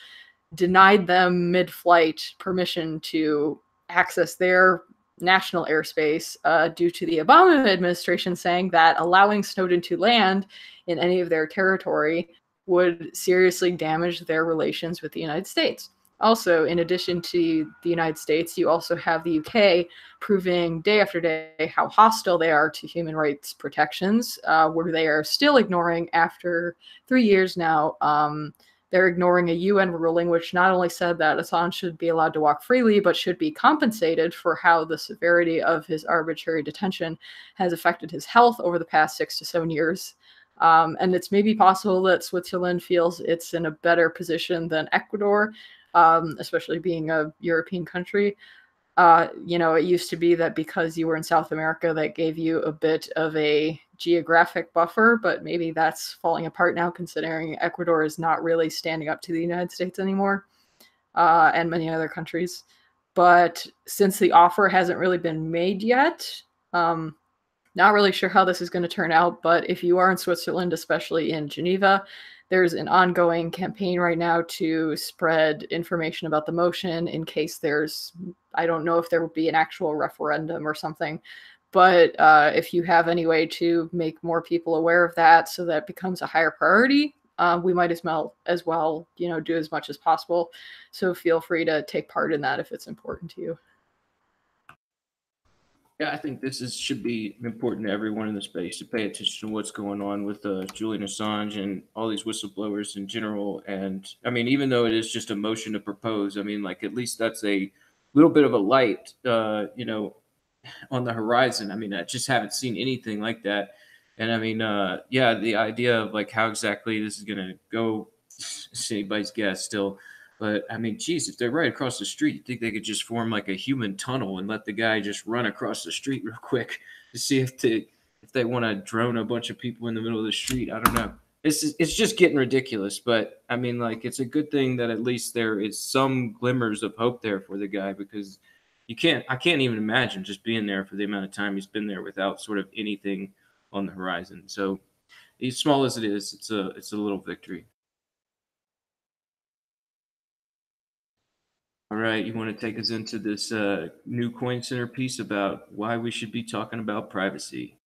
denied them mid-flight permission to access their national airspace due to the Obama administration saying that allowing Snowden to land in any of their territory would seriously damage their relations with the United States. Also, in addition to the United States, you also have the UK proving day after day how hostile they are to human rights protections, where they are still ignoring, after 3 years now, they're ignoring a UN ruling which not only said that Assange should be allowed to walk freely, but should be compensated for how the severity of his arbitrary detention has affected his health over the past 6 to 7 years. And it's maybe possible that Switzerland feels it's in a better position than Ecuador, especially being a European country. It used to be that because you were in South America, that gave you a bit of a geographic buffer, but maybe that's falling apart now, considering Ecuador is not really standing up to the United States anymore, and many other countries. But since the offer hasn't really been made yet, not really sure how this is going to turn out. But if you are in Switzerland, especially in Geneva, there's an ongoing campaign right now to spread information about the motion in case I don't know if there would be an actual referendum or something, but if you have any way to make more people aware of that so that it becomes a higher priority, we might as well, do as much as possible. So feel free to take part in that if it's important to you. Yeah, I think this should be important to everyone in the space to pay attention to what's going on with Julian Assange and all these whistleblowers in general. And I mean, even though it is just a motion to propose, I mean, like at least that's a little bit of a light, on the horizon. I mean, I just haven't seen anything like that. And I mean, yeah, the idea of like how exactly this is going to go, it's anybody's guess still. But I mean, geez, if they're right across the street, you think they could just form like a human tunnel and let the guy just run across the street real quick to see if they want to drone a bunch of people in the middle of the street? I don't know. It's just getting ridiculous. But I mean, like, it's a good thing that at least there is some glimmers of hope there for the guy, because I can't even imagine just being there for the amount of time he's been there without sort of anything on the horizon. So as small as it is, it's a little victory. All right, you want to take us into this new CoinCenter piece about why we should be talking about privacy?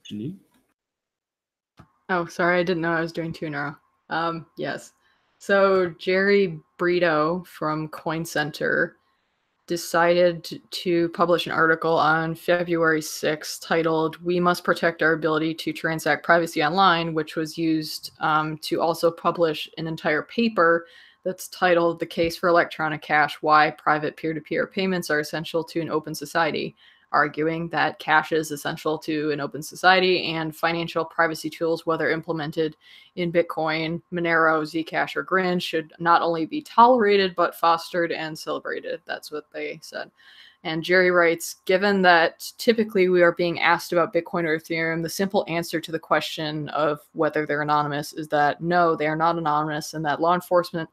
Geneva? Oh, sorry, I didn't know I was doing 2 in a row. Yes. So Jerry Brito from CoinCenter decided to publish an article on February 6th titled "We Must Protect Our Ability to Transact Privacy Online," which was used to also publish an entire paper that's titled "The Case for Electronic Cash: Why Private Peer-to-Peer Payments Are Essential to an Open Society," arguing that cash is essential to an open society and financial privacy tools, whether implemented in Bitcoin, Monero, Zcash, or Grin, should not only be tolerated, but fostered and celebrated. That's what they said. And Jerry writes, given that typically we are being asked about Bitcoin or Ethereum, the simple answer to the question of whether they're anonymous is that no, they are not anonymous, and that law enforcement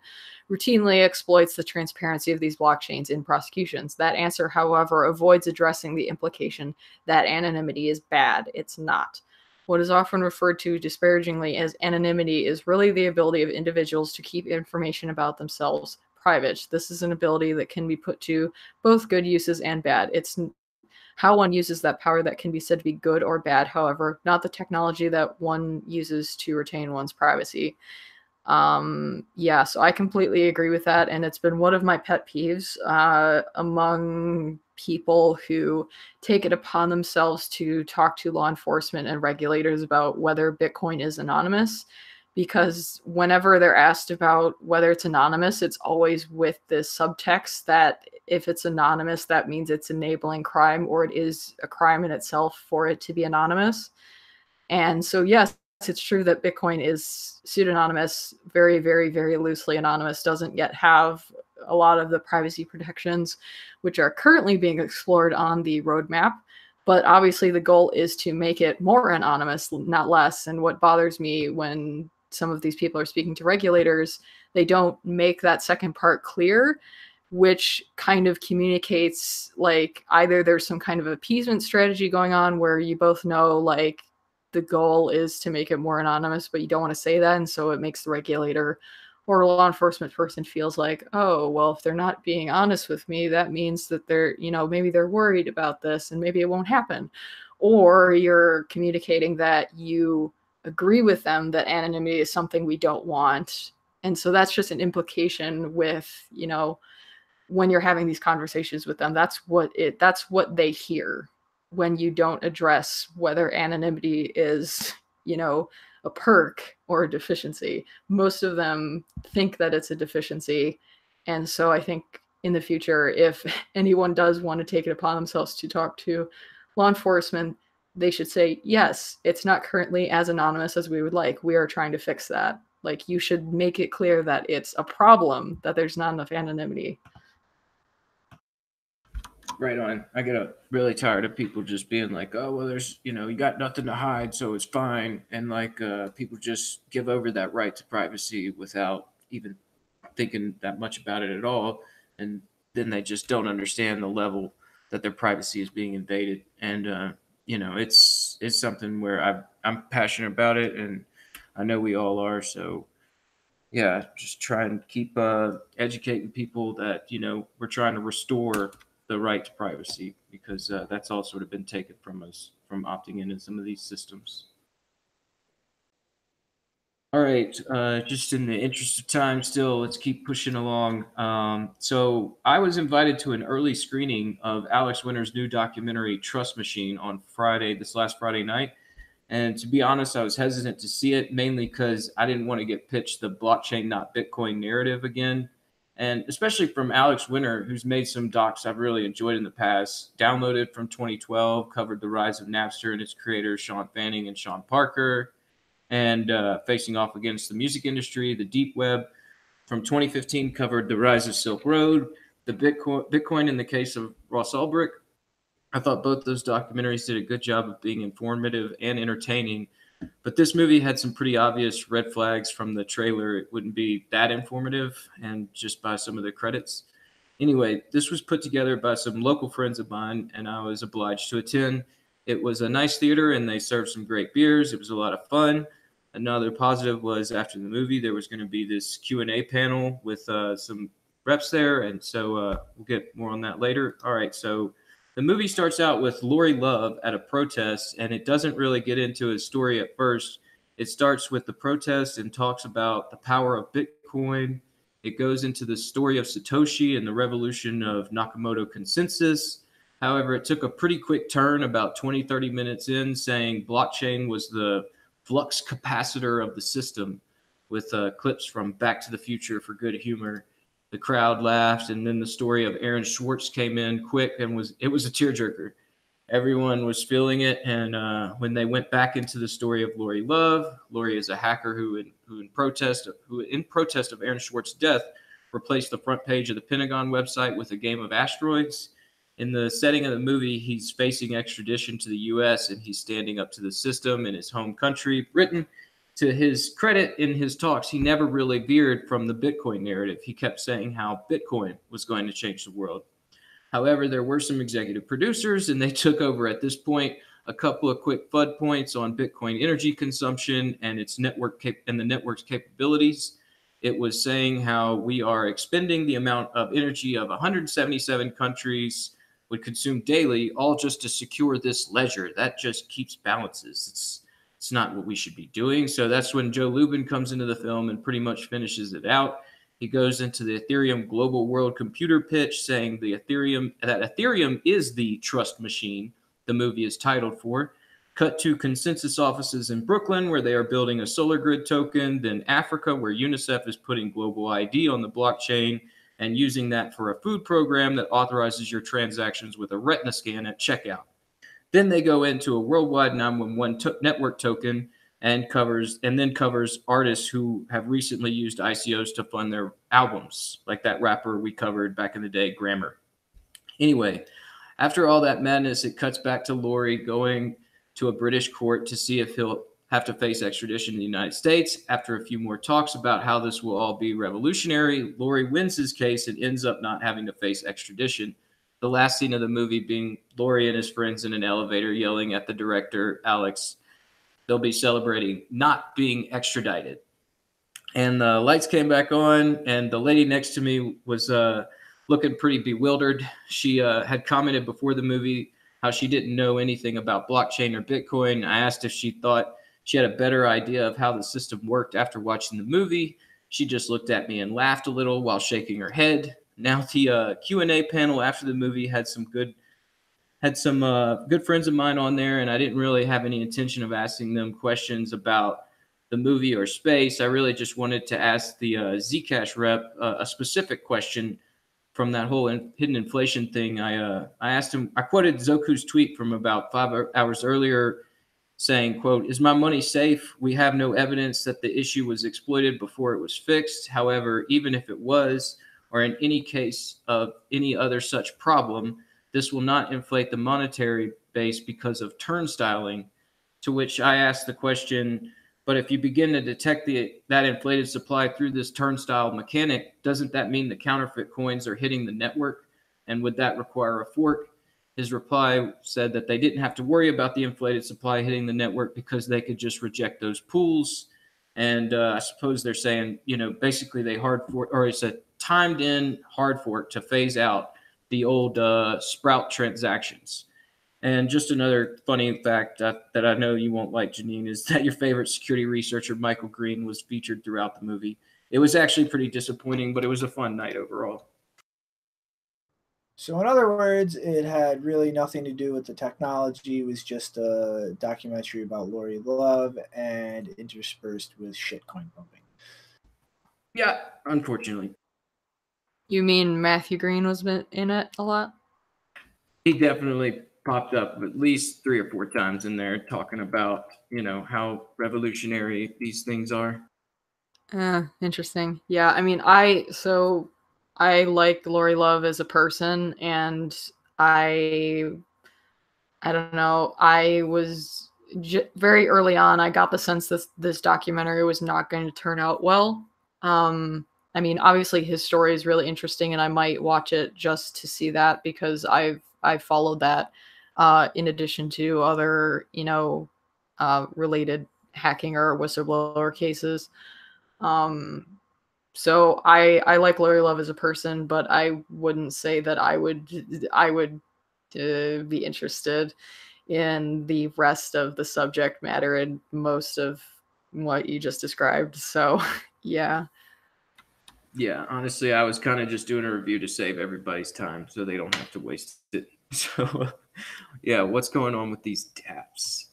routinely exploits the transparency of these blockchains in prosecutions. That answer, however, avoids addressing the implication that anonymity is bad. It's not. What is often referred to disparagingly as anonymity is really the ability of individuals to keep information about themselves private. This is an ability that can be put to both good uses and bad. It's how one uses that power that can be said to be good or bad, however, not the technology that one uses to retain one's privacy. Yeah, so I completely agree with that, and it's been one of my pet peeves among people who take it upon themselves to talk to law enforcement and regulators about whether Bitcoin is anonymous, because whenever they're asked about whether it's anonymous, it's always with this subtext that if it's anonymous, that means it's enabling crime, or it is a crime in itself for it to be anonymous. And so, yes, it's true that Bitcoin is pseudonymous, very, very, very loosely anonymous, doesn't yet have a lot of the privacy protections which are currently being explored on the roadmap. But obviously the goal is to make it more anonymous, not less. And what bothers me when some of these people are speaking to regulators, they don't make that second part clear, which kind of communicates like either there's some kind of appeasement strategy going on where you both know like the goal is to make it more anonymous, but you don't want to say that. And so it makes the regulator or law enforcement person feels like, oh, well, if they're not being honest with me, that means that they're, you know, maybe they're worried about this and maybe it won't happen. Or you're communicating that you agree with them that anonymity is something we don't want. And so that's just an implication with, you know, when you're having these conversations with them, that's what they hear when you don't address whether anonymity is, you know, a perk or a deficiency. Most of them think that it's a deficiency. And so I think in the future, if anyone does want to take it upon themselves to talk to law enforcement, they should say, yes, it's not currently as anonymous as we would like. We are trying to fix that. Like, you should make it clear that it's a problem, that there's not enough anonymity. Right on. I get really tired of people just being like, oh, well, there's, you know, you got nothing to hide, so it's fine. And like people just give over that right to privacy without even thinking that much about it at all. And then they just don't understand the level that their privacy is being invaded. And, you know, it's something where I'm passionate about it, and I know we all are. So, yeah, just try and keep educating people that, you know, we're trying to restore the right to privacy, because that's all sort of been taken from us from opting into some of these systems. All right, just in the interest of time still, let's keep pushing along. So I was invited to an early screening of Alex Winter's new documentary, Trust Machine, on this last Friday night. And to be honest, I was hesitant to see it, mainly because I didn't want to get pitched the blockchain, not Bitcoin narrative again. And especially from Alex Winter, who's made some docs I've really enjoyed in the past. Downloaded from 2012, covered the rise of Napster and its creators, Sean Fanning and Sean Parker, and facing off against the music industry. The Deep Web from 2015 covered the rise of Silk Road, the Bitcoin in the case of Ross Ulbricht. I thought both those documentaries did a good job of being informative and entertaining, but this movie had some pretty obvious red flags from the trailer. It wouldn't be that informative, and just by some of the credits. Anyway, this was put together by some local friends of mine, and I was obliged to attend. It was a nice theater, and they served some great beers. It was a lot of fun. Another positive was after the movie, there was going to be this Q&A panel with some reps there, and so we'll get more on that later. All right, so The movie starts out with Lori Love at a protest, and it doesn't really get into his story at first. It starts with the protest and talks about the power of Bitcoin. It goes into the story of Satoshi and the revolution of Nakamoto consensus. However, it took a pretty quick turn about 20, 30 minutes in, saying blockchain was the flux capacitor of the system, with clips from Back to the Future for good humor. The crowd laughed, and then the story of Aaron Swartz came in quick, and it was a tearjerker. Everyone was feeling it, and when they went back into the story of Lori Love, Lori is a hacker who in protest of Aaron Swartz's death, replaced the front page of the Pentagon website with a game of asteroids. In the setting of the movie, he's facing extradition to the U.S., and he's standing up to the system in his home country, Britain. To his credit, in his talks, he never really veered from the Bitcoin narrative. He kept saying how Bitcoin was going to change the world. However, there were some executive producers, and they took over at this point. A couple of quick FUD points on Bitcoin energy consumption and its and the network's capabilities. It was saying how we are expending the amount of energy of 177 countries would consume daily, all just to secure this ledger. That just keeps balances. It's not what we should be doing. So that's when Joe Lubin comes into the film and pretty much finishes it out. He goes into the Ethereum global world computer pitch, saying that Ethereum is the trust machine the movie is titled for. Cut to consensus offices in Brooklyn, where they are building a solar grid token. Then Africa, where UNICEF is putting global ID on the blockchain and using that for a food program that authorizes your transactions with a retina scan at checkout. Then they go into a worldwide 911 network token and then covers artists who have recently used ICOs to fund their albums, like that rapper we covered back in the day, Grammar. Anyway, after all that madness, it cuts back to Lori going to a British court to see if he'll have to face extradition in the United States. After a few more talks about how this will all be revolutionary, Lori wins his case and ends up not having to face extradition. The last scene of the movie being Lori and his friends in an elevator yelling at the director, Alex. They'll be celebrating not being extradited. And the lights came back on, and the lady next to me was looking pretty bewildered. She had commented before the movie how she didn't know anything about blockchain or Bitcoin. I asked if she thought she had a better idea of how the system worked after watching the movie. She just looked at me and laughed a little while shaking her head. Now the Q&A panel after the movie had some good friends of mine on there, and I didn't really have any intention of asking them questions about the movie or space. I really just wanted to ask the ZCash rep a specific question from that whole hidden inflation thing. I asked him, I quoted Zoku's tweet from about 5 hours earlier saying, quote, "Is my money safe? We have no evidence that the issue was exploited before it was fixed. However, even if it was, or in any case of any other such problem, this will not inflate the monetary base because of turnstiling." To which I asked the question, but if you begin to detect that inflated supply through this turnstile mechanic, doesn't that mean the counterfeit coins are hitting the network? And would that require a fork? His reply said that they didn't have to worry about the inflated supply hitting the network because they could just reject those pools. And I suppose they're saying, basically they hard fork, or it's a timed in hard fork to phase out the old Sprout transactions. And just another funny fact that I know you won't like, Janine, is that your favorite security researcher, Michael Green, was featured throughout the movie. It was actually pretty disappointing, but it was a fun night overall. So in other words, it had really nothing to do with the technology. It was just a documentary about Lori Love and interspersed with shitcoin pumping. Yeah, unfortunately. You mean Matthew Green was in it a lot? He definitely popped up at least 3 or 4 times in there talking about, how revolutionary these things are. Interesting. Yeah, I mean, I like Lori Love as a person, and I don't know, I was very early on, I got the sense this documentary was not going to turn out well. I mean, obviously his story is really interesting, and I might watch it just to see that, because I've followed that in addition to other, related hacking or whistleblower cases. So I like Lori Love as a person, but I wouldn't say that I would to be interested in the rest of the subject matter and most of what you just described. So, yeah. Yeah, honestly, I was kind of just doing a review to save everybody's time so they don't have to waste it. So, yeah, what's going on with these DApps?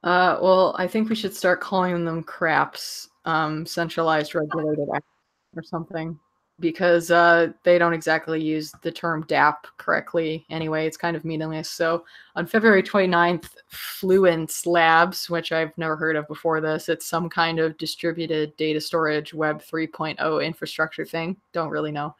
Well, I think we should start calling them craps, centralized regulated apps or something, because they don't exactly use the term DApp correctly anyway. It's kind of meaningless. So on February 29th, Fluence Labs, which I've never heard of before this, it's some kind of distributed data storage Web 3.0 infrastructure thing. Don't really know.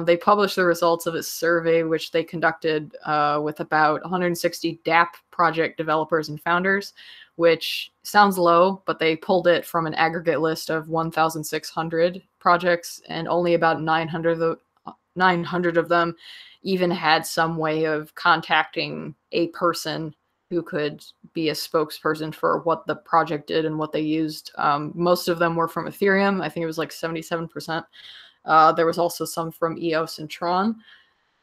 They published the results of a survey, which they conducted with about 160 DApp project developers and founders, which sounds low, but they pulled it from an aggregate list of 1,600 projects, and only about 900 of them even had some way of contacting a person who could be a spokesperson for what the project did and what they used. Most of them were from Ethereum. I think it was like 77%. There was also some from EOS and Tron.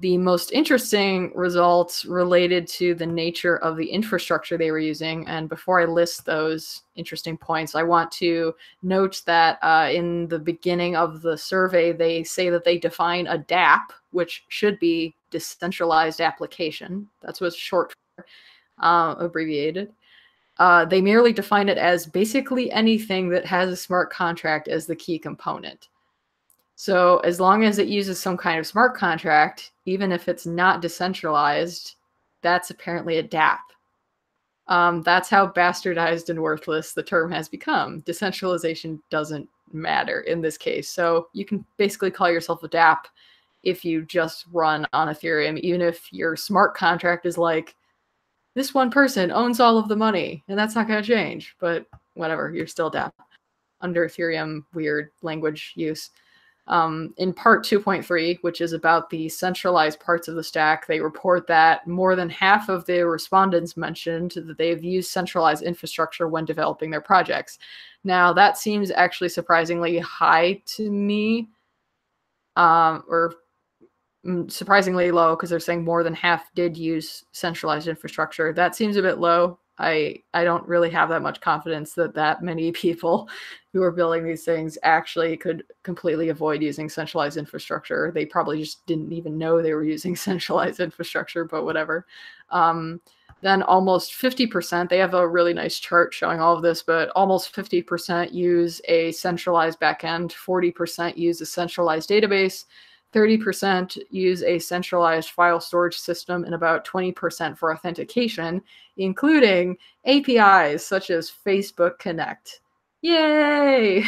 The most interesting results related to the nature of the infrastructure they were using. And before I list those interesting points, I want to note that in the beginning of the survey, they say that they define a DApp, which should be decentralized application. That's what's short for, abbreviated. They merely define it as basically anything that has a smart contract as the key component. So as long as it uses some kind of smart contract, even if it's not decentralized, that's apparently a DApp. That's how bastardized and worthless the term has become. Decentralization doesn't matter in this case. So you can basically call yourself a DApp if you just run on Ethereum, even if your smart contract is like, this one person owns all of the money, and that's not going to change. But whatever, you're still DApp under Ethereum weird language use. In part 2.3, which is about the centralized parts of the stack, they report that more than half of the respondents mentioned that they've used centralized infrastructure when developing their projects. Now, that seems actually surprisingly high to me, or surprisingly low, because they're saying more than half did use centralized infrastructure. That seems a bit low. I don't really have that much confidence that many people who are building these things actually could completely avoid using centralized infrastructure. They probably just didn't even know they were using centralized infrastructure, but whatever. Then almost 50%, they have a really nice chart showing all of this, but almost 50% use a centralized backend, 40% use a centralized database, 30% use a centralized file storage system, and about 20% for authentication, including APIs such as Facebook Connect. Yay!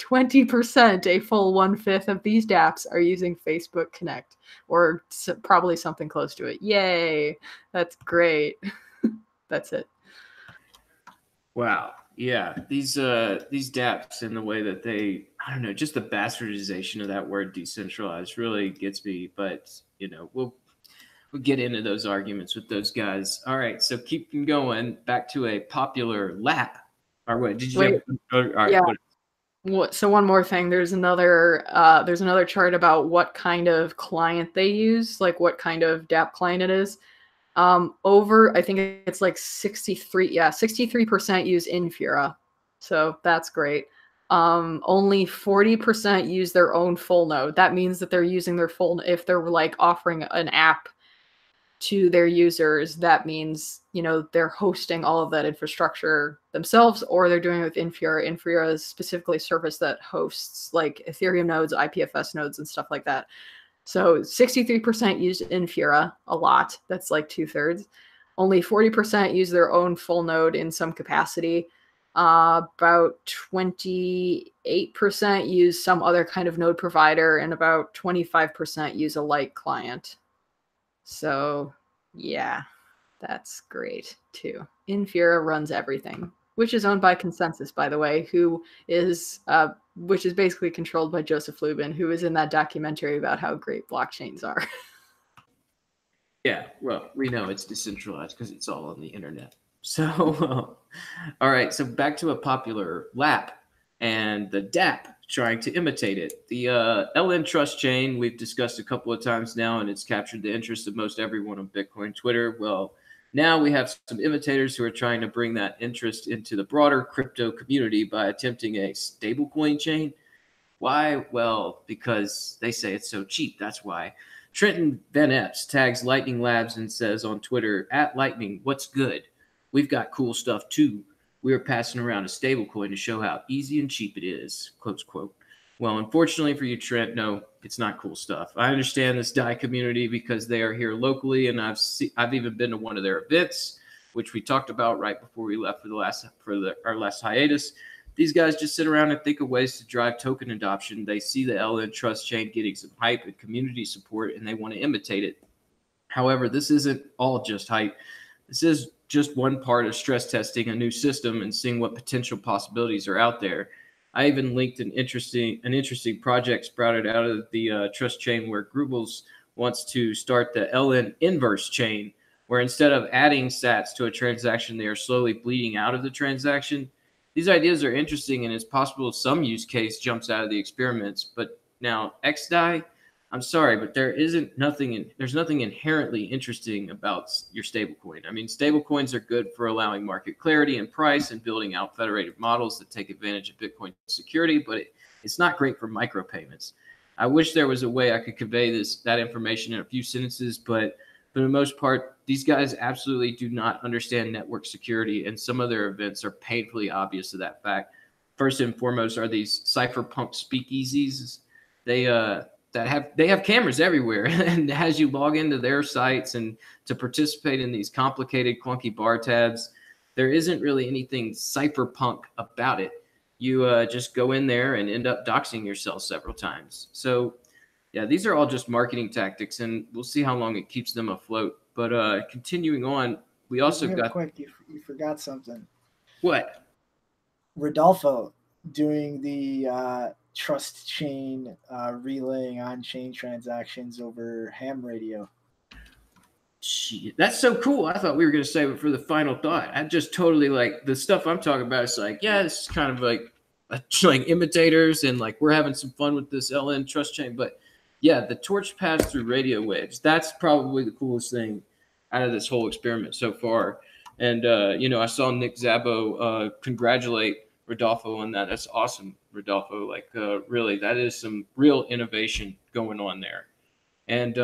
20%, a full 1/5 of these dApps are using Facebook Connect, or probably something close to it. Yay! That's great. That's it. Wow. Yeah, these dApps and the way that they, I don't know, just the bastardization of that word decentralized really gets me. But we'll get into those arguments with those guys. All right, so keeping going back to a popular lap. Or what did you? Wait, all right. Yeah. So one more thing. There's another chart about what kind of client they use, like what kind of DApp client it is. I think it's like 63% use Infura. So that's great. Only 40% use their own full node. That means that they're using their full, if they're like offering an app to their users, that means, they're hosting all of that infrastructure themselves, or they're doing it with Infura. Infura is specifically a service that hosts like Ethereum nodes, IPFS nodes, and stuff like that. So 63% use Infura, a lot. That's like 2/3. Only 40% use their own full node in some capacity. About 28% use some other kind of node provider, and about 25% use a light client. So yeah, that's great too. Infura runs everything, which is owned by Consensus, by the way, which is basically controlled by Joseph Lubin, who is in that documentary about how great blockchains are. Yeah, well, we know it's decentralized because it's all on the internet. So, all right, so back to a popular lap and the DApp. trying to imitate it. The LN Trust chain we've discussed a couple of times now, and it's captured the interest of most everyone on Bitcoin Twitter. Well, now we have some imitators who are trying to bring that interest into the broader crypto community by attempting a stablecoin chain. Why? Well, because they say it's so cheap. That's why. Trenton Van Epps tags Lightning Labs and says on Twitter, @Lightning, what's good? We've got cool stuff too. We are passing around a stablecoin to show how easy and cheap it is, close quote. Well, unfortunately for you, Trent, no, it's not cool stuff. I understand this DAI community because they are here locally, and I've even been to one of their events, which we talked about right before we left for our last hiatus. These guys just sit around and think of ways to drive token adoption. They see the LN Trust chain getting some hype and community support, and they want to imitate it. However, this isn't all just hype. This is just one part of stress testing a new system and seeing what potential possibilities are out there. I even linked an interesting project sprouted out of the trust chain where Grubels wants to start the LN inverse chain, where instead of adding sats to a transaction, they are slowly bleeding out of the transaction. These ideas are interesting, and it's possible some use case jumps out of the experiments. But now XDAI, I'm sorry, but there's nothing inherently interesting about your stablecoin. I mean, stablecoins are good for allowing market clarity and price and building out federated models that take advantage of Bitcoin security, but it's not great for micropayments. I wish there was a way I could convey that information in a few sentences, but for the most part, these guys absolutely do not understand network security, and some of their events are painfully obvious of that fact. First and foremost are these cypherpunk speakeasies. They have cameras everywhere, and as you log into their sites and to participate in these complicated, clunky bar tabs, there isn't really anything cypherpunk about it. You just go in there and end up doxing yourself several times. So yeah, these are all just marketing tactics, and we'll see how long it keeps them afloat. But continuing on, we also got... Quick, you forgot something. What? Rodolfo doing the trust chain relaying on-chain transactions over ham radio. Shit, that's so cool. I thought we were going to save it for the final thought. I just totally like the stuff I'm talking about. It's like, yeah, it's kind of like imitators, and like we're having some fun with this LN trust chain, but yeah, the torch passed through radio waves. That's probably the coolest thing out of this whole experiment so far. And, I saw Nick Szabo congratulate Rodolfo on that. That's awesome, Rodolfo. Like, really, that is some real innovation going on there. And,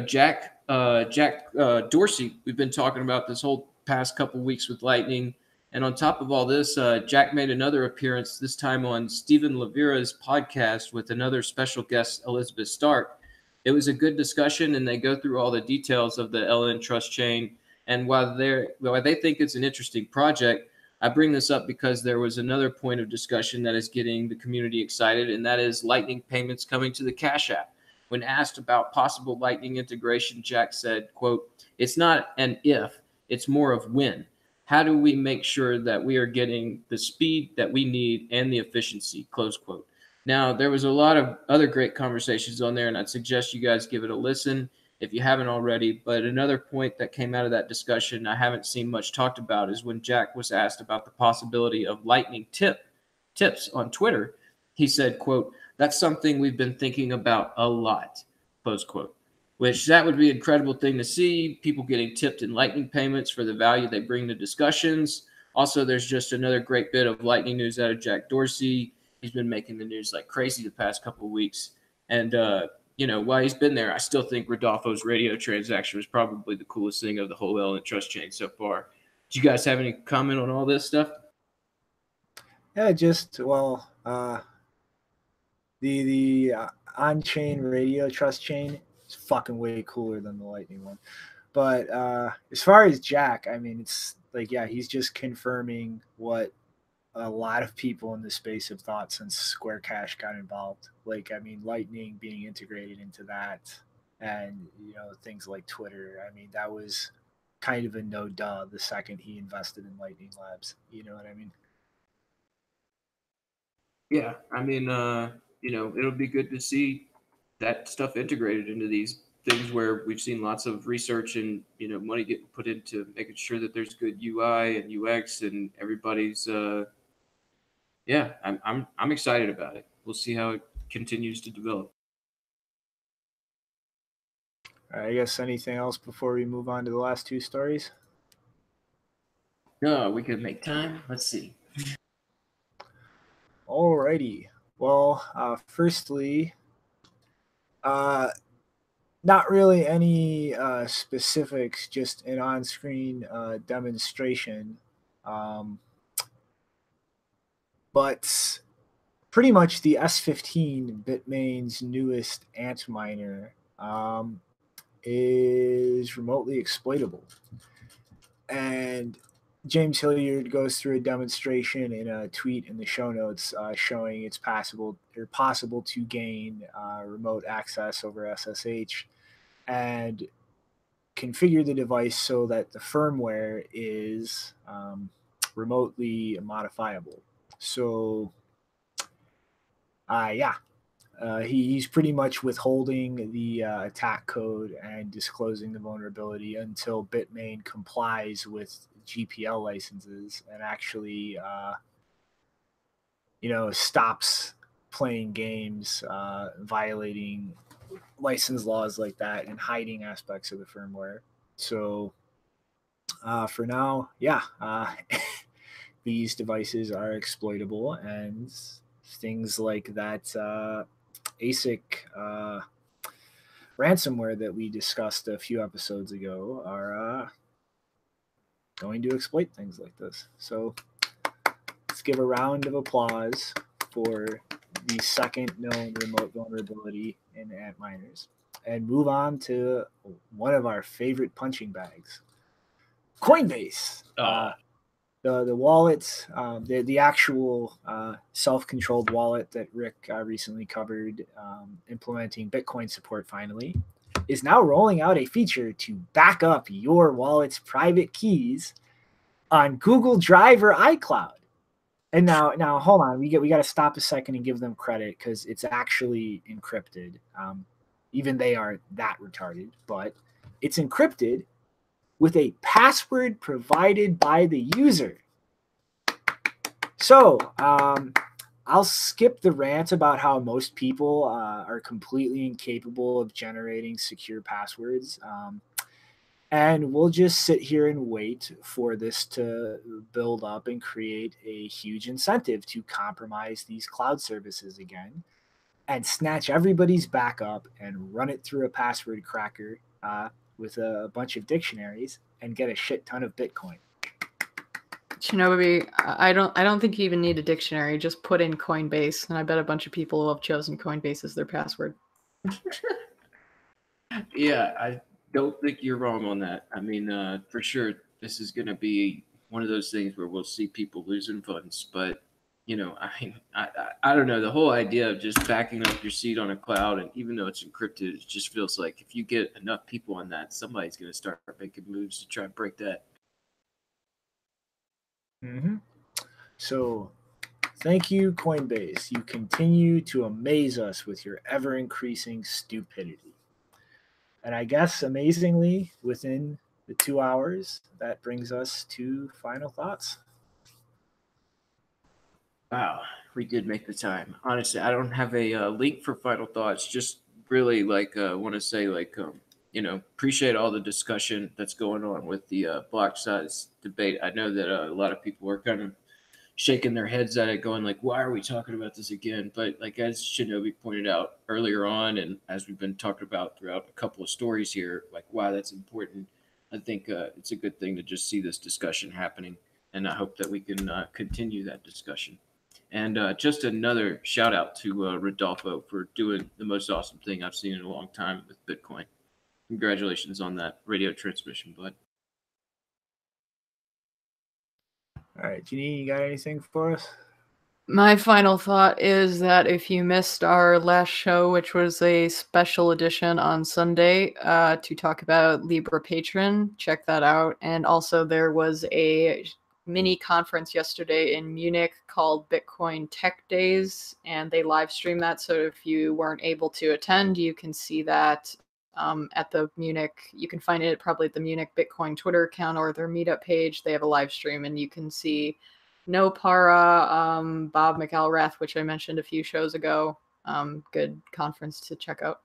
Jack Dorsey, we've been talking about this whole past couple weeks with Lightning. And on top of all this, Jack made another appearance, this time on Stephen Levira's podcast with another special guest, Elizabeth Stark. It was a good discussion, and they go through all the details of the LN Trust chain. And while they think it's an interesting project, I bring this up because there was another point of discussion that is getting the community excited, and that is Lightning payments coming to the Cash App. When asked about possible Lightning integration, Jack said, quote, "It's not an if, it's more of when. How do we make sure that we are getting the speed that we need and the efficiency," close quote. Now, there was a lot of other great conversations on there, and I'd suggest you guys give it a listen if you haven't already. But another point that came out of that discussion I haven't seen much talked about is when Jack was asked about the possibility of Lightning tips on Twitter. He said, quote, "That's something we've been thinking about a lot," close quote. Which that would be an incredible thing to see, people getting tipped in Lightning payments for the value they bring to discussions. Also, there's just another great bit of Lightning news out of Jack Dorsey. He's been making the news like crazy the past couple of weeks. And, while he's been there, I still think Rodolfo's radio transaction was probably the coolest thing of the whole LN Trust chain so far. Do you guys have any comment on all this stuff? Yeah, the on-chain radio trust chain is fucking way cooler than the Lightning one. But as far as Jack, I mean, it's like, yeah, he's just confirming what a lot of people in the space have thought since Square Cash got involved. Like, I mean, Lightning being integrated into that, and things like Twitter. I mean, that was kind of a no duh the second he invested in Lightning Labs. You know what I mean? Yeah, I mean, it'll be good to see that stuff integrated into these things where we've seen lots of research and money getting put into making sure that there's good UI and UX and everybody's yeah, I'm excited about it. We'll see how it continues to develop. All right, I guess anything else before we move on to the last two stories? No, we could make time. Let's see. Alrighty. Well, firstly, not really any specifics, just an on-screen demonstration. But pretty much the S15, Bitmain's newest antminer, is remotely exploitable. And James Hilliard goes through a demonstration in a tweet in the show notes showing it's possible to gain remote access over SSH and configure the device so that the firmware is remotely modifiable. So, he's pretty much withholding the attack code and disclosing the vulnerability until Bitmain complies with GPL licenses and actually, stops playing games, violating license laws like that and hiding aspects of the firmware. So for now, these devices are exploitable, and things like that ASIC ransomware that we discussed a few episodes ago are going to exploit things like this. So let's give a round of applause for the second known remote vulnerability in antminers and move on to one of our favorite punching bags, Coinbase. The wallet, the actual self-controlled wallet that Rick recently covered, implementing Bitcoin support finally, is now rolling out a feature to back up your wallet's private keys on Google Drive or iCloud. And now hold on, we got to stop a second and give them credit because it's actually encrypted. Even they are that retarded, but it's encrypted with a password provided by the user. So I'll skip the rant about how most people are completely incapable of generating secure passwords. And we'll just sit here and wait for this to build up and create a huge incentive to compromise these cloud services again and snatch everybody's backup and run it through a password cracker with a bunch of dictionaries and get a shit ton of Bitcoin. Shinobi, I don't think you even need a dictionary. Just put in Coinbase, and I bet a bunch of people will have chosen Coinbase as their password. Yeah, I don't think you're wrong on that. I mean, for sure, this is going to be one of those things where we'll see people losing funds. But, I don't know. The whole idea of just backing up your seed on a cloud, and even though it's encrypted, it just feels like if you get enough people on that, somebody's going to start making moves to try and break that. Mm-hmm. So thank you, Coinbase. You continue to amaze us with your ever-increasing stupidity. And I guess, amazingly, within the 2 hours, that brings us to final thoughts. Wow, we did make the time. Honestly, I don't have a link for final thoughts. Just really want to say appreciate all the discussion that's going on with the Blocksize debate. I know that a lot of people are kind of shaking their heads at it, going like, "Why are we talking about this again?" But like as Shinobi pointed out earlier on, and as we've been talking about throughout a couple of stories here, like why that's important. I think it's a good thing to just see this discussion happening, and I hope that we can continue that discussion. And just another shout out to Rodolfo for doing the most awesome thing I've seen in a long time with Bitcoin. Congratulations on that radio transmission, bud. All right, Janine, you got anything for us? My final thought is that if you missed our last show, which was a special edition on Sunday to talk about Libra Patron, check that out. And also there was a mini conference yesterday in Munich called Bitcoin Tech Days, and they live stream that. So if you weren't able to attend, you can see that at the Munich. You can find it probably at the Munich Bitcoin Twitter account or their meetup page. They have a live stream, and you can see No Para, Bob McElrath, which I mentioned a few shows ago. Good conference to check out.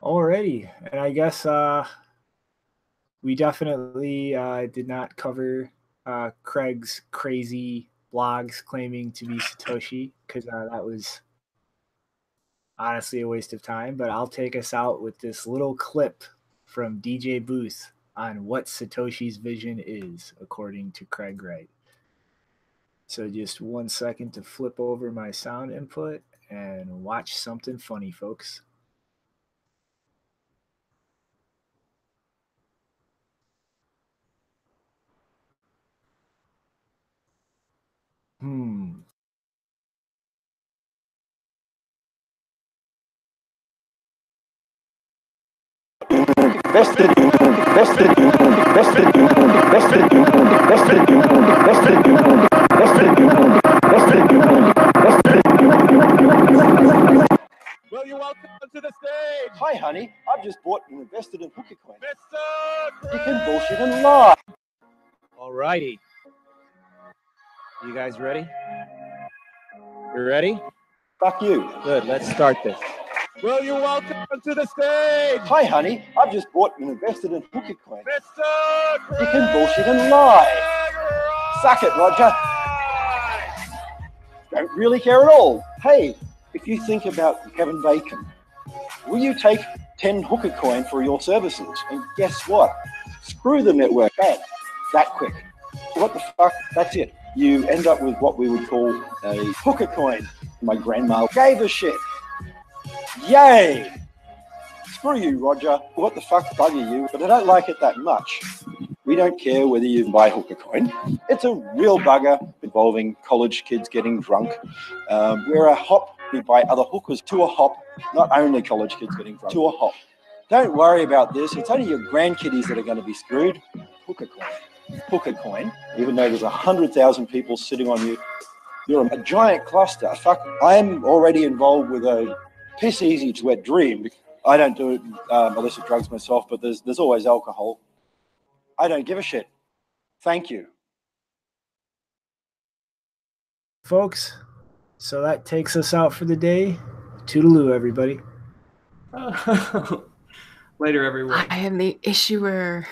Alrighty, and I guess we definitely did not cover Craig's crazy blogs claiming to be Satoshi, because that was honestly a waste of time. But I'll take us out with this little clip from DJ Booth on what Satoshi's vision is, according to Craig Wright. So just 1 second to flip over my sound input and watch something funny, folks. Will you welcome to the stage? Hi, honey. I've just bought and invested in HookerCoin. Mr. You can bullshit and lie. All righty. You guys ready? You ready? Fuck you. Good. Let's start this. Will you welcome to the stage? Hi, honey. I've just bought and invested in HookerCoin. Mr. You can bullshit and lie. Suck it, Roger. Don't really care at all. Hey, if you think about Kevin Bacon, will you take 10 HookerCoin for your services? And guess what? Screw the network. Bang. That quick. What the fuck? That's it. You end up with what we would call a HookerCoin. My grandma gave a shit. Yay! Screw you, Roger. What the fuck bugger you? But I don't like it that much. We don't care whether you buy HookerCoin. It's a real bugger involving college kids getting drunk. We're a hop. We buy other hookers to a hop, not only college kids getting drunk, to a hop. Don't worry about this. It's only your grandkiddies that are going to be screwed. HookerCoin. HookerCoin, even though there's 100,000 people sitting on you, you're a giant cluster. Fuck, I'm already involved with a piss easy to wet dream. I don't do illicit drugs myself, but there's always alcohol. I don't give a shit. Thank you. Folks, so that takes us out for the day. Toodaloo, everybody. Later, everyone. I am the issuer.